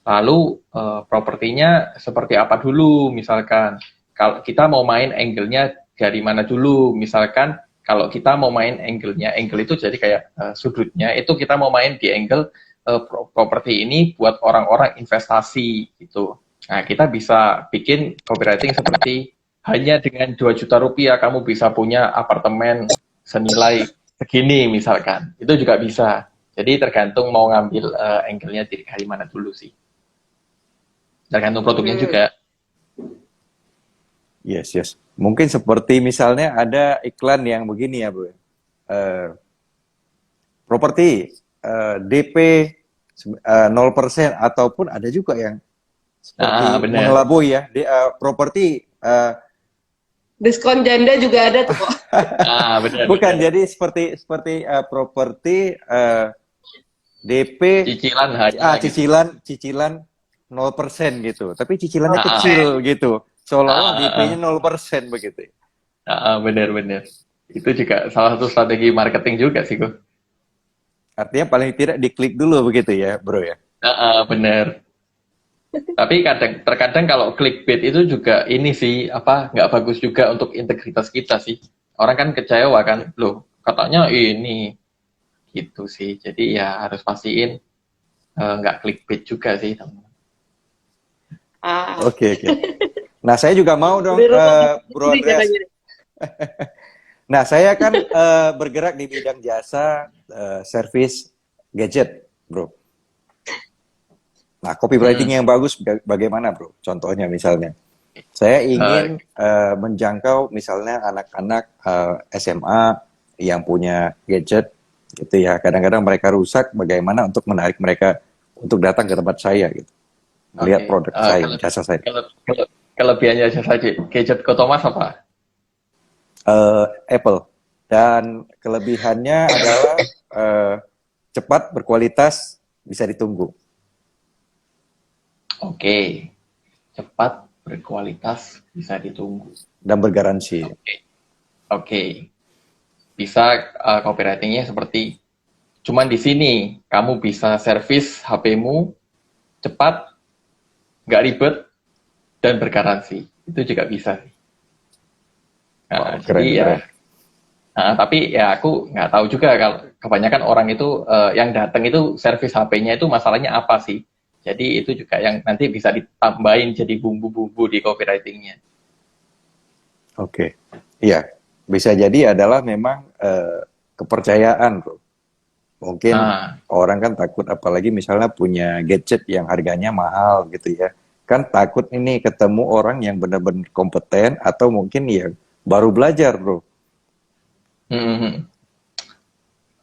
Lalu propertinya seperti apa dulu, misalkan kalau kita mau main angle-nya dari mana dulu, misalkan kalau kita mau main angle-nya, angle itu jadi kayak sudutnya, itu kita mau main di angle properti ini buat orang-orang investasi gitu. Nah, kita bisa bikin copywriting seperti hanya dengan 2 juta rupiah kamu bisa punya apartemen senilai segini misalkan. Itu juga bisa. Jadi tergantung mau ngambil angle-nya dari mana dulu sih. Tergantung produknya juga. Yes. Mungkin seperti misalnya ada iklan yang begini ya, Bro. Properti DP 0% ataupun ada juga yang seperti mengelabui ya. Properti diskon janda juga ada tuh kok. Benar. Bukan, jadi seperti properti DP cicilan 0% gitu. Tapi cicilannya kecil gitu. Seolah-olah DP-nya 0% begitu. Benar. Itu juga salah satu strategi marketing juga sih, kok. Artinya paling tidak diklik dulu begitu ya, Bro ya. Benar. Tapi terkadang kalau clickbait itu juga ini sih nggak bagus juga untuk integritas kita sih. Orang kan kecewa kan, loh katanya ini gitu sih. Jadi ya harus pastiin nggak clickbait juga sih, teman. Oke. Nah, saya juga mau dong, Bro Andreas. Nah, saya kan bergerak di bidang jasa service gadget, Bro. Nah, copywriting yang bagus bagaimana, Bro? Contohnya misalnya, saya ingin menjangkau misalnya anak-anak SMA yang punya gadget, gitu ya. Kadang-kadang mereka rusak, bagaimana untuk menarik mereka untuk datang ke tempat saya, gitu. Melihat produk saya, jasa saya. Kelebihannya jasa gadget ke Thomas apa? Apple. Dan kelebihannya adalah cepat, berkualitas, bisa ditunggu. Oke. Cepat, berkualitas, bisa ditunggu. Dan bergaransi. Oke. Bisa copywriting-nya seperti, cuman di sini kamu bisa servis HP-mu cepat, nggak ribet, dan bergaransi. Itu juga bisa. Nah, keren. Tapi ya aku nggak tahu juga kalau kebanyakan orang itu yang datang itu servis HP-nya itu masalahnya apa sih. Jadi itu juga yang nanti bisa ditambahin jadi bumbu-bumbu di copywriting-nya. Oke. Iya, bisa jadi adalah memang kepercayaan, Bro. Mungkin orang kan takut, apalagi misalnya punya gadget yang harganya mahal gitu ya. Kan takut ini ketemu orang yang benar-benar kompeten atau mungkin yang baru belajar, Bro.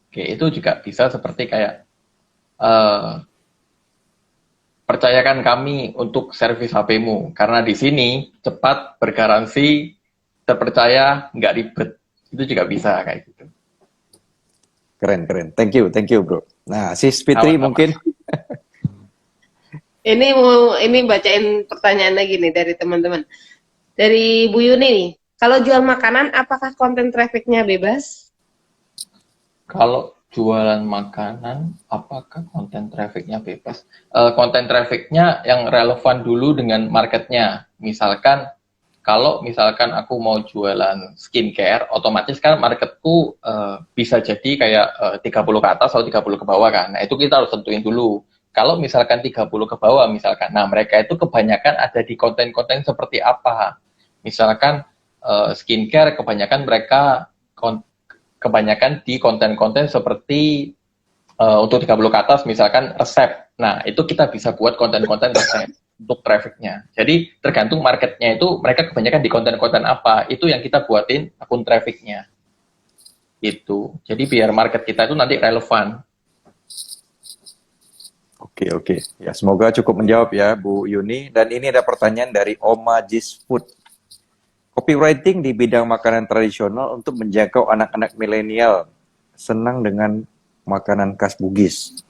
Oke, itu juga bisa seperti kayak percayakan kami untuk servis HP-mu karena di sini cepat, bergaransi, terpercaya, nggak ribet. Itu juga bisa kayak gitu. Keren. Thank you, Bro. Nah, Sis Fitri mungkin. Ini bacain pertanyaan lagi nih dari teman-teman. Dari Bu Yuni nih. Kalau jual makanan, apakah konten trafficnya bebas? Kalau jualan makanan, apakah konten trafficnya bebas? Konten trafficnya yang relevan dulu dengan marketnya. Misalkan, kalau misalkan aku mau jualan skincare, otomatis kan marketku bisa jadi kayak 30 ke atas atau 30 ke bawah kan. Nah, itu kita harus tentuin dulu. Kalau misalkan 30 ke bawah misalkan, nah mereka itu kebanyakan ada di konten-konten seperti apa? Misalkan skincare, kebanyakan mereka kebanyakan di konten-konten seperti untuk 30 ke atas misalkan resep. Nah, itu kita bisa buat konten-konten resep untuk trafficnya. Jadi tergantung marketnya itu mereka kebanyakan di konten-konten apa, itu yang kita buatin akun trafficnya. Itu. Jadi biar market kita itu nanti relevan. Oke. Ya, semoga cukup menjawab ya Bu Yuni. Dan ini ada pertanyaan dari Oma Jis Food. Copywriting di bidang makanan tradisional untuk menjangkau anak-anak milenial senang dengan makanan khas Bugis.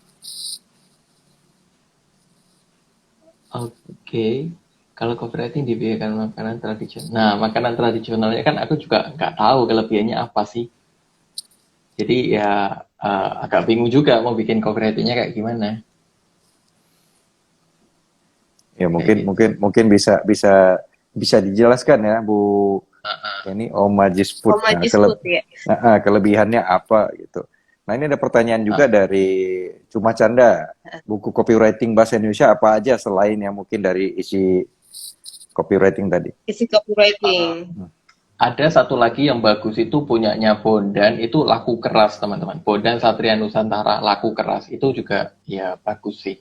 Oke. Kalau copywriting di bidang makanan tradisional. Nah, makanan tradisionalnya kan aku juga nggak tahu kelebihannya apa sih. Jadi ya agak bingung juga mau bikin copywritingnya kayak gimana. Ya Kayak gitu. mungkin bisa dijelaskan ya Bu. Ini Oma Jis Food. Home Majis Food ya. Kelebihannya apa gitu. Nah, ini ada pertanyaan juga dari Cuma Canda. Buku copywriting bahasa Indonesia apa aja selain yang mungkin dari isi copywriting tadi? Isi copywriting. Ada satu lagi yang bagus itu punyanya Bondan, itu laku keras teman-teman. Bondan Satria Nusantara, laku keras. Itu juga ya bagus sih.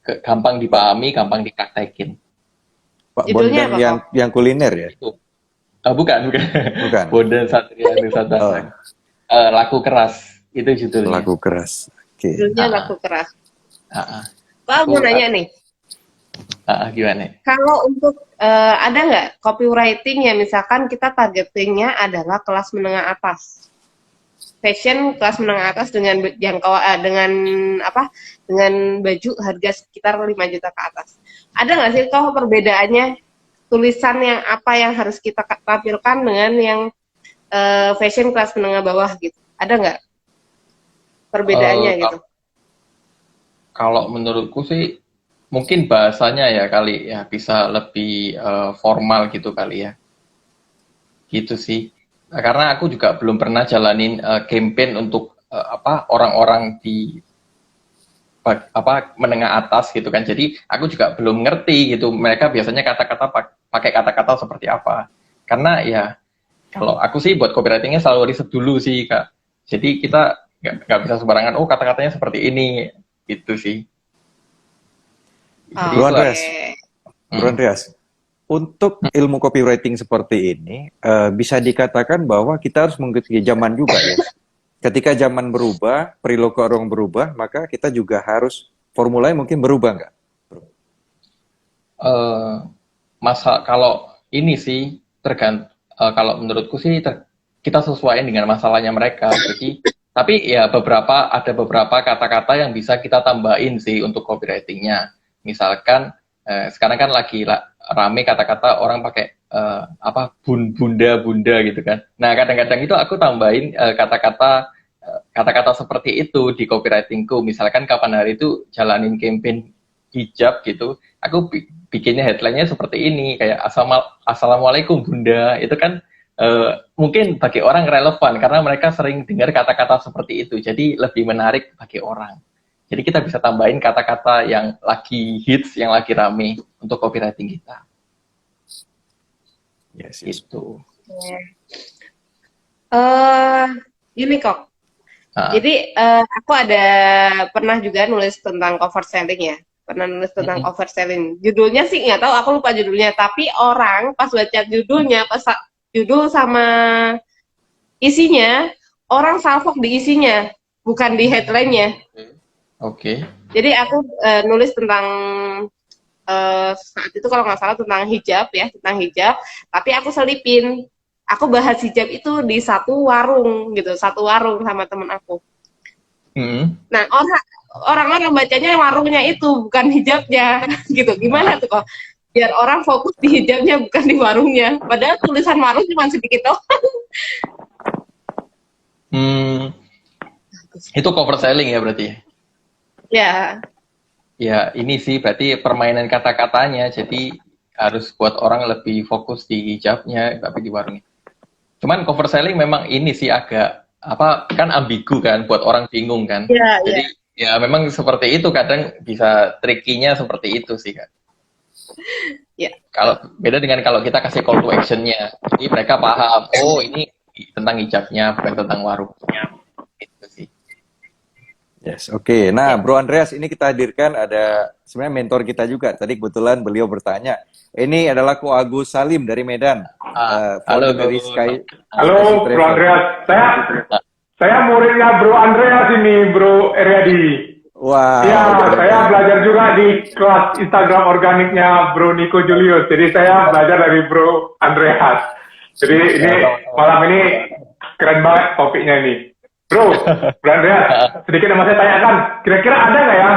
Gampang dipahami, gampang dipraktekin. Pak Judulnya Bondan apa, Kok? yang kuliner ya? Itu. Bukan. Bukan. Bondan Satria Nusantara. Laku keras, itu judulnya. Laku keras. Oke. Judulnya Laku Keras. Pak, Aku mau nanya nih. Gimana? Kalau untuk ada nggak copywriting ya misalkan kita targetingnya adalah kelas menengah atas, fashion kelas menengah atas dengan jangkau dengan baju harga sekitar 5 juta ke atas. Ada nggak sih kalau perbedaannya tulisan yang apa yang harus kita tampilkan dengan yang fashion kelas menengah bawah gitu? Ada nggak perbedaannya gitu? Kalau menurutku sih mungkin bahasanya ya kali ya bisa lebih formal gitu kali ya. Gitu sih. Nah, karena aku juga belum pernah jalanin campaign untuk orang-orang di menengah atas gitu kan. Jadi aku juga belum ngerti gitu. Mereka biasanya pakai kata-kata seperti apa. Karena ya kalau aku sih buat copywritingnya selalu riset dulu sih Kak. Jadi kita nggak bisa sembarangan kata-katanya seperti ini gitu sih. Jadi Bro Andreas, untuk ilmu copywriting seperti ini bisa dikatakan bahwa kita harus mengikuti zaman juga ya. Ketika zaman berubah, perilaku orang berubah, maka kita juga harus formulanya mungkin berubah nggak? Kalau ini sih kalau menurutku sih kita sesuaikan dengan masalahnya mereka. Jadi tapi ya ada beberapa kata-kata yang bisa kita tambahin sih untuk copywritingnya. Misalkan sekarang kan lagi rame kata-kata orang pakai bunda gitu kan. Nah kadang-kadang itu aku tambahin kata-kata seperti itu di copywritingku. Misalkan kapan hari itu jalanin campaign hijab gitu, aku bikinnya headline-nya seperti ini kayak assalamualaikum bunda. Itu kan mungkin bagi orang relevan karena mereka sering dengar kata-kata seperti itu. Jadi lebih menarik bagi orang. Jadi kita bisa tambahin kata-kata yang lagi hits, yang lagi rame untuk copywriting kita. Yes. Itu. Ini Kok. Jadi aku pernah juga nulis tentang cover selling ya. Pernah nulis tentang cover selling. Judulnya sih nggak tahu, aku lupa judulnya. Tapi orang pas baca judulnya, pas judul sama isinya, orang salfok di isinya, bukan di headline-nya. Oke. Jadi aku nulis tentang saat itu kalau nggak salah tentang hijab. Tapi aku selipin, aku bahas hijab itu di satu warung sama temen aku. Nah orang-orang bacanya warungnya itu bukan hijabnya, gitu. Gimana tuh Kok? Biar orang fokus di hijabnya bukan di warungnya. Padahal tulisan warung cuma sedikit doang. sih. Itu cover selling ya berarti? Ya, Ya, ini sih berarti permainan kata-katanya. Jadi harus buat orang lebih fokus di hijabnya, tapi di warungnya. Cuman cover selling memang ini sih agak apa kan ambigu kan, buat orang bingung kan. ya, Jadi ya memang seperti itu, kadang bisa trikinya seperti itu sih kan. ya. Kalau beda dengan kalau kita kasih call to action-nya, jadi mereka paham. Oh ini tentang hijabnya, bukan tentang warungnya. Itu sih. Yes, oke. Nah, Bro Andreas, ini kita hadirkan ada sebenarnya mentor kita juga. Tadi kebetulan beliau bertanya. Ini adalah Ko Agus Salim dari Medan. Halo, founder dari Gus. Sky Halo, Bro Travel. Andreas. Saya muridnya Bro Andreas ini, Bro Eryadi. Wah. Ya, keren. saya belajar juga di kelas Instagram organiknya Bro Nico Julius. Jadi saya belajar dari Bro Andreas. Jadi ini malam ini keren banget topiknya ini. Bro Andreas, sedikit yang mau saya tanyakan. Kira-kira ada nggak ya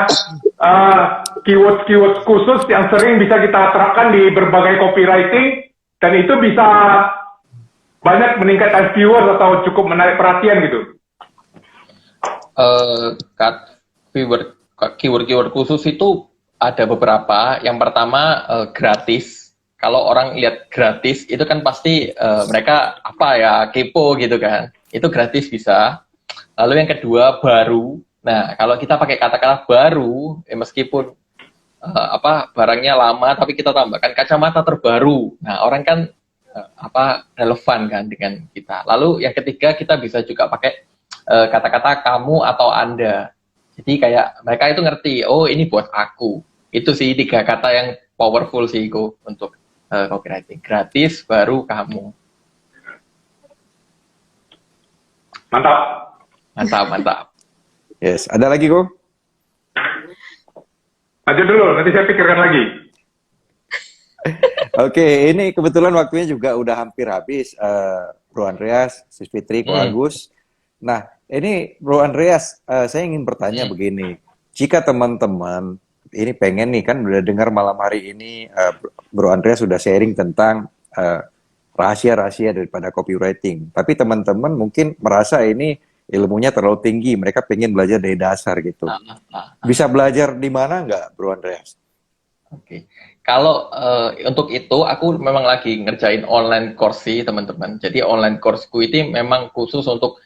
keyword-keyword khusus yang sering bisa kita terapkan di berbagai copywriting dan itu bisa banyak meningkatkan viewers atau cukup menarik perhatian gitu? Keyword khusus itu ada beberapa. Yang pertama gratis. Kalau orang lihat gratis itu kan pasti mereka apa ya kepo gitu kan. Itu gratis bisa. Lalu yang kedua baru. Nah kalau kita pakai kata-kata baru, meskipun barangnya lama tapi kita tambahkan kacamata terbaru. Nah orang kan relevan kan dengan kita. Lalu yang ketiga kita bisa juga pakai kata-kata kamu atau Anda. Jadi kayak mereka itu ngerti, oh ini buat aku. Itu sih 3 kata yang powerful sih Ko, untuk copywriting. Gratis, baru, kamu. Mantap. Yes, ada lagi Ko? Lanjut dulu, nanti saya pikirkan lagi. Oke, ini kebetulan waktunya juga udah hampir habis, Bro Andreas, Sis Fitri, Ko Agus. Nah, ini Bro Andreas, saya ingin bertanya begini. Jika teman-teman ini pengen nih, kan udah dengar malam hari ini Bro Andreas sudah sharing tentang rahasia-rahasia daripada copywriting. Tapi teman-teman mungkin merasa ini ilmunya terlalu tinggi, mereka pengen belajar dari dasar gitu. Bisa belajar di mana nggak, Bro Andreas? Oke. Kalau untuk itu aku memang lagi ngerjain online course sih teman-teman. Jadi online courseku ini memang khusus untuk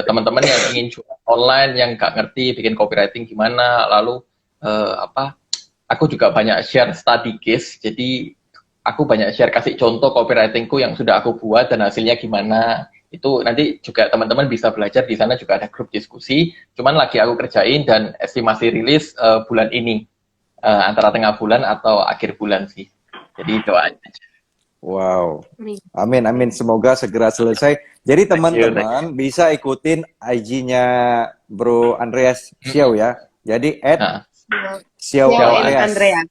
teman-teman yang ingin jual online, yang nggak ngerti bikin copywriting gimana. Lalu aku juga banyak share study case. Jadi aku banyak share kasih contoh copywritingku yang sudah aku buat dan hasilnya gimana. Itu nanti juga teman-teman bisa belajar di sana, juga ada grup diskusi. Cuman lagi aku kerjain dan estimasi rilis bulan ini. Antara tengah bulan atau akhir bulan sih. Jadi doain aja. Wow. Amin. Semoga segera selesai. Jadi teman-teman bisa ikutin IG-nya Bro Andreas Xiao ya. Jadi @Xiao Andreas.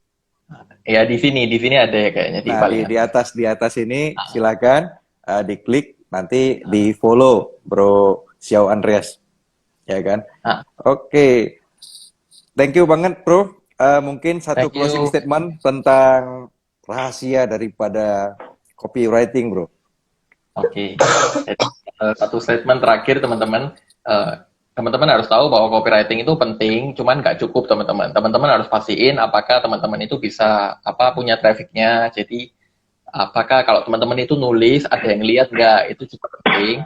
Ya di sini ada ya kayaknya di atas ini silakan diklik, nanti di follow Bro Xiao Andreas. Ya kan? Oke. Thank you banget Bro. Mungkin satu closing statement tentang rahasia daripada copywriting, Bro. Oke. Satu statement terakhir, teman-teman. Teman-teman harus tahu bahwa copywriting itu penting, cuman nggak cukup, teman-teman. Teman-teman harus pastiin apakah teman-teman itu bisa punya trafficnya. Jadi, apakah kalau teman-teman itu nulis, ada yang lihat nggak, itu juga penting.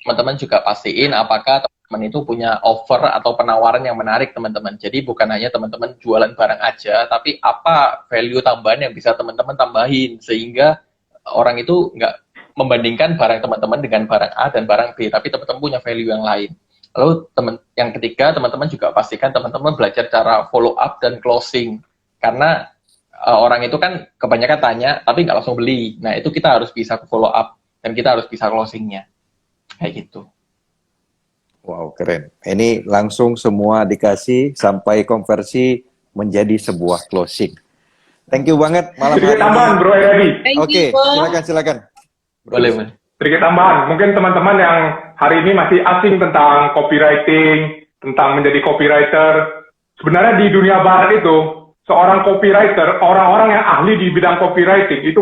Teman-teman juga pastiin apakah teman-teman itu punya offer atau penawaran yang menarik, teman-teman. Jadi bukan hanya teman-teman jualan barang aja, tapi apa value tambahan yang bisa teman-teman tambahin, sehingga orang itu nggak membandingkan barang teman-teman dengan barang A dan barang B, tapi teman-teman punya value yang lain. Lalu yang ketiga, teman-teman juga pastikan teman-teman belajar cara follow up dan closing. Karena orang itu kan kebanyakan tanya, tapi nggak langsung beli. Nah, itu kita harus bisa follow up, dan kita harus bisa closingnya. Kayak gitu. Wow, keren. Ini langsung semua dikasih sampai konversi menjadi sebuah closing. Thank you banget malam hari ini. Tambahan, Bro Eryadi. Oke, silakan. Boleh. Sedikit tambahan. Mungkin teman-teman yang hari ini masih asing tentang copywriting, tentang menjadi copywriter. Sebenarnya di dunia barat itu, seorang copywriter, orang-orang yang ahli di bidang copywriting itu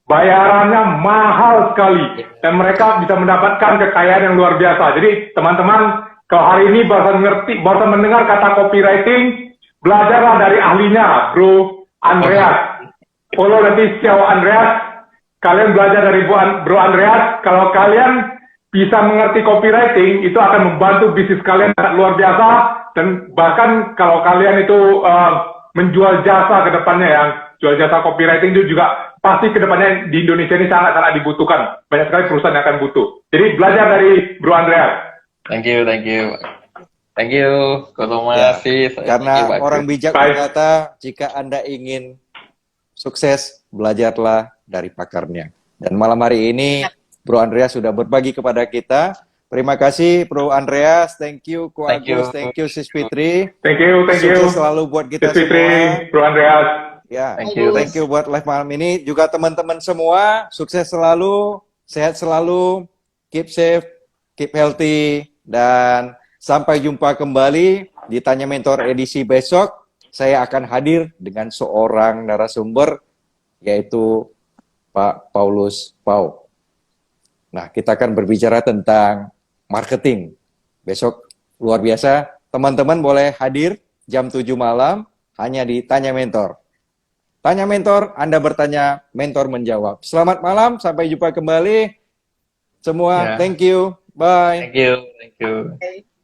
bayarannya mahal sekali dan mereka bisa mendapatkan kekayaan yang luar biasa. Jadi teman-teman Kalau hari ini barusan mendengar kata copywriting, belajarlah dari ahlinya, Bro Andreas. Follow nanti Xiao Andreas. Kalian belajar dari Bro Andreas. Kalau kalian bisa mengerti copywriting, itu akan membantu bisnis kalian sangat luar biasa. Dan bahkan kalau kalian itu menjual jasa ke depannya, yang jual jasa copywriting itu juga pasti ke depannya di Indonesia ini sangat-sangat dibutuhkan. Banyak sekali perusahaan yang akan butuh. Jadi belajar dari Bro Andreas. Thank you. Thank you, Ko Ya, Thomas. Sis. karena Bagus. orang bijak Baik. berkata, jika Anda ingin sukses, belajarlah dari pakarnya. Dan malam hari ini, Bro Andreas sudah berbagi kepada kita. Terima kasih, Bro Andreas. Thank you, Ko Thank you. Agus. Thank you, Sis Fitri. Thank you. Sukses selalu buat kita Sis Fitri, semua. Bro Andreas. Ya, Thank you. thank you buat live malam ini. Juga teman-teman semua, sukses selalu, sehat selalu, keep safe, keep healthy, dan sampai jumpa kembali di Tanya Mentor edisi besok. Saya akan hadir dengan seorang narasumber, yaitu Pak Paulus Pau. Nah, kita akan berbicara tentang marketing. Besok luar biasa. Teman-teman boleh hadir jam 7 malam hanya di Tanya Mentor. Tanya Mentor, Anda bertanya, mentor menjawab. Selamat malam, sampai jumpa kembali. Semua, Ya. thank you. Bye. Thank you.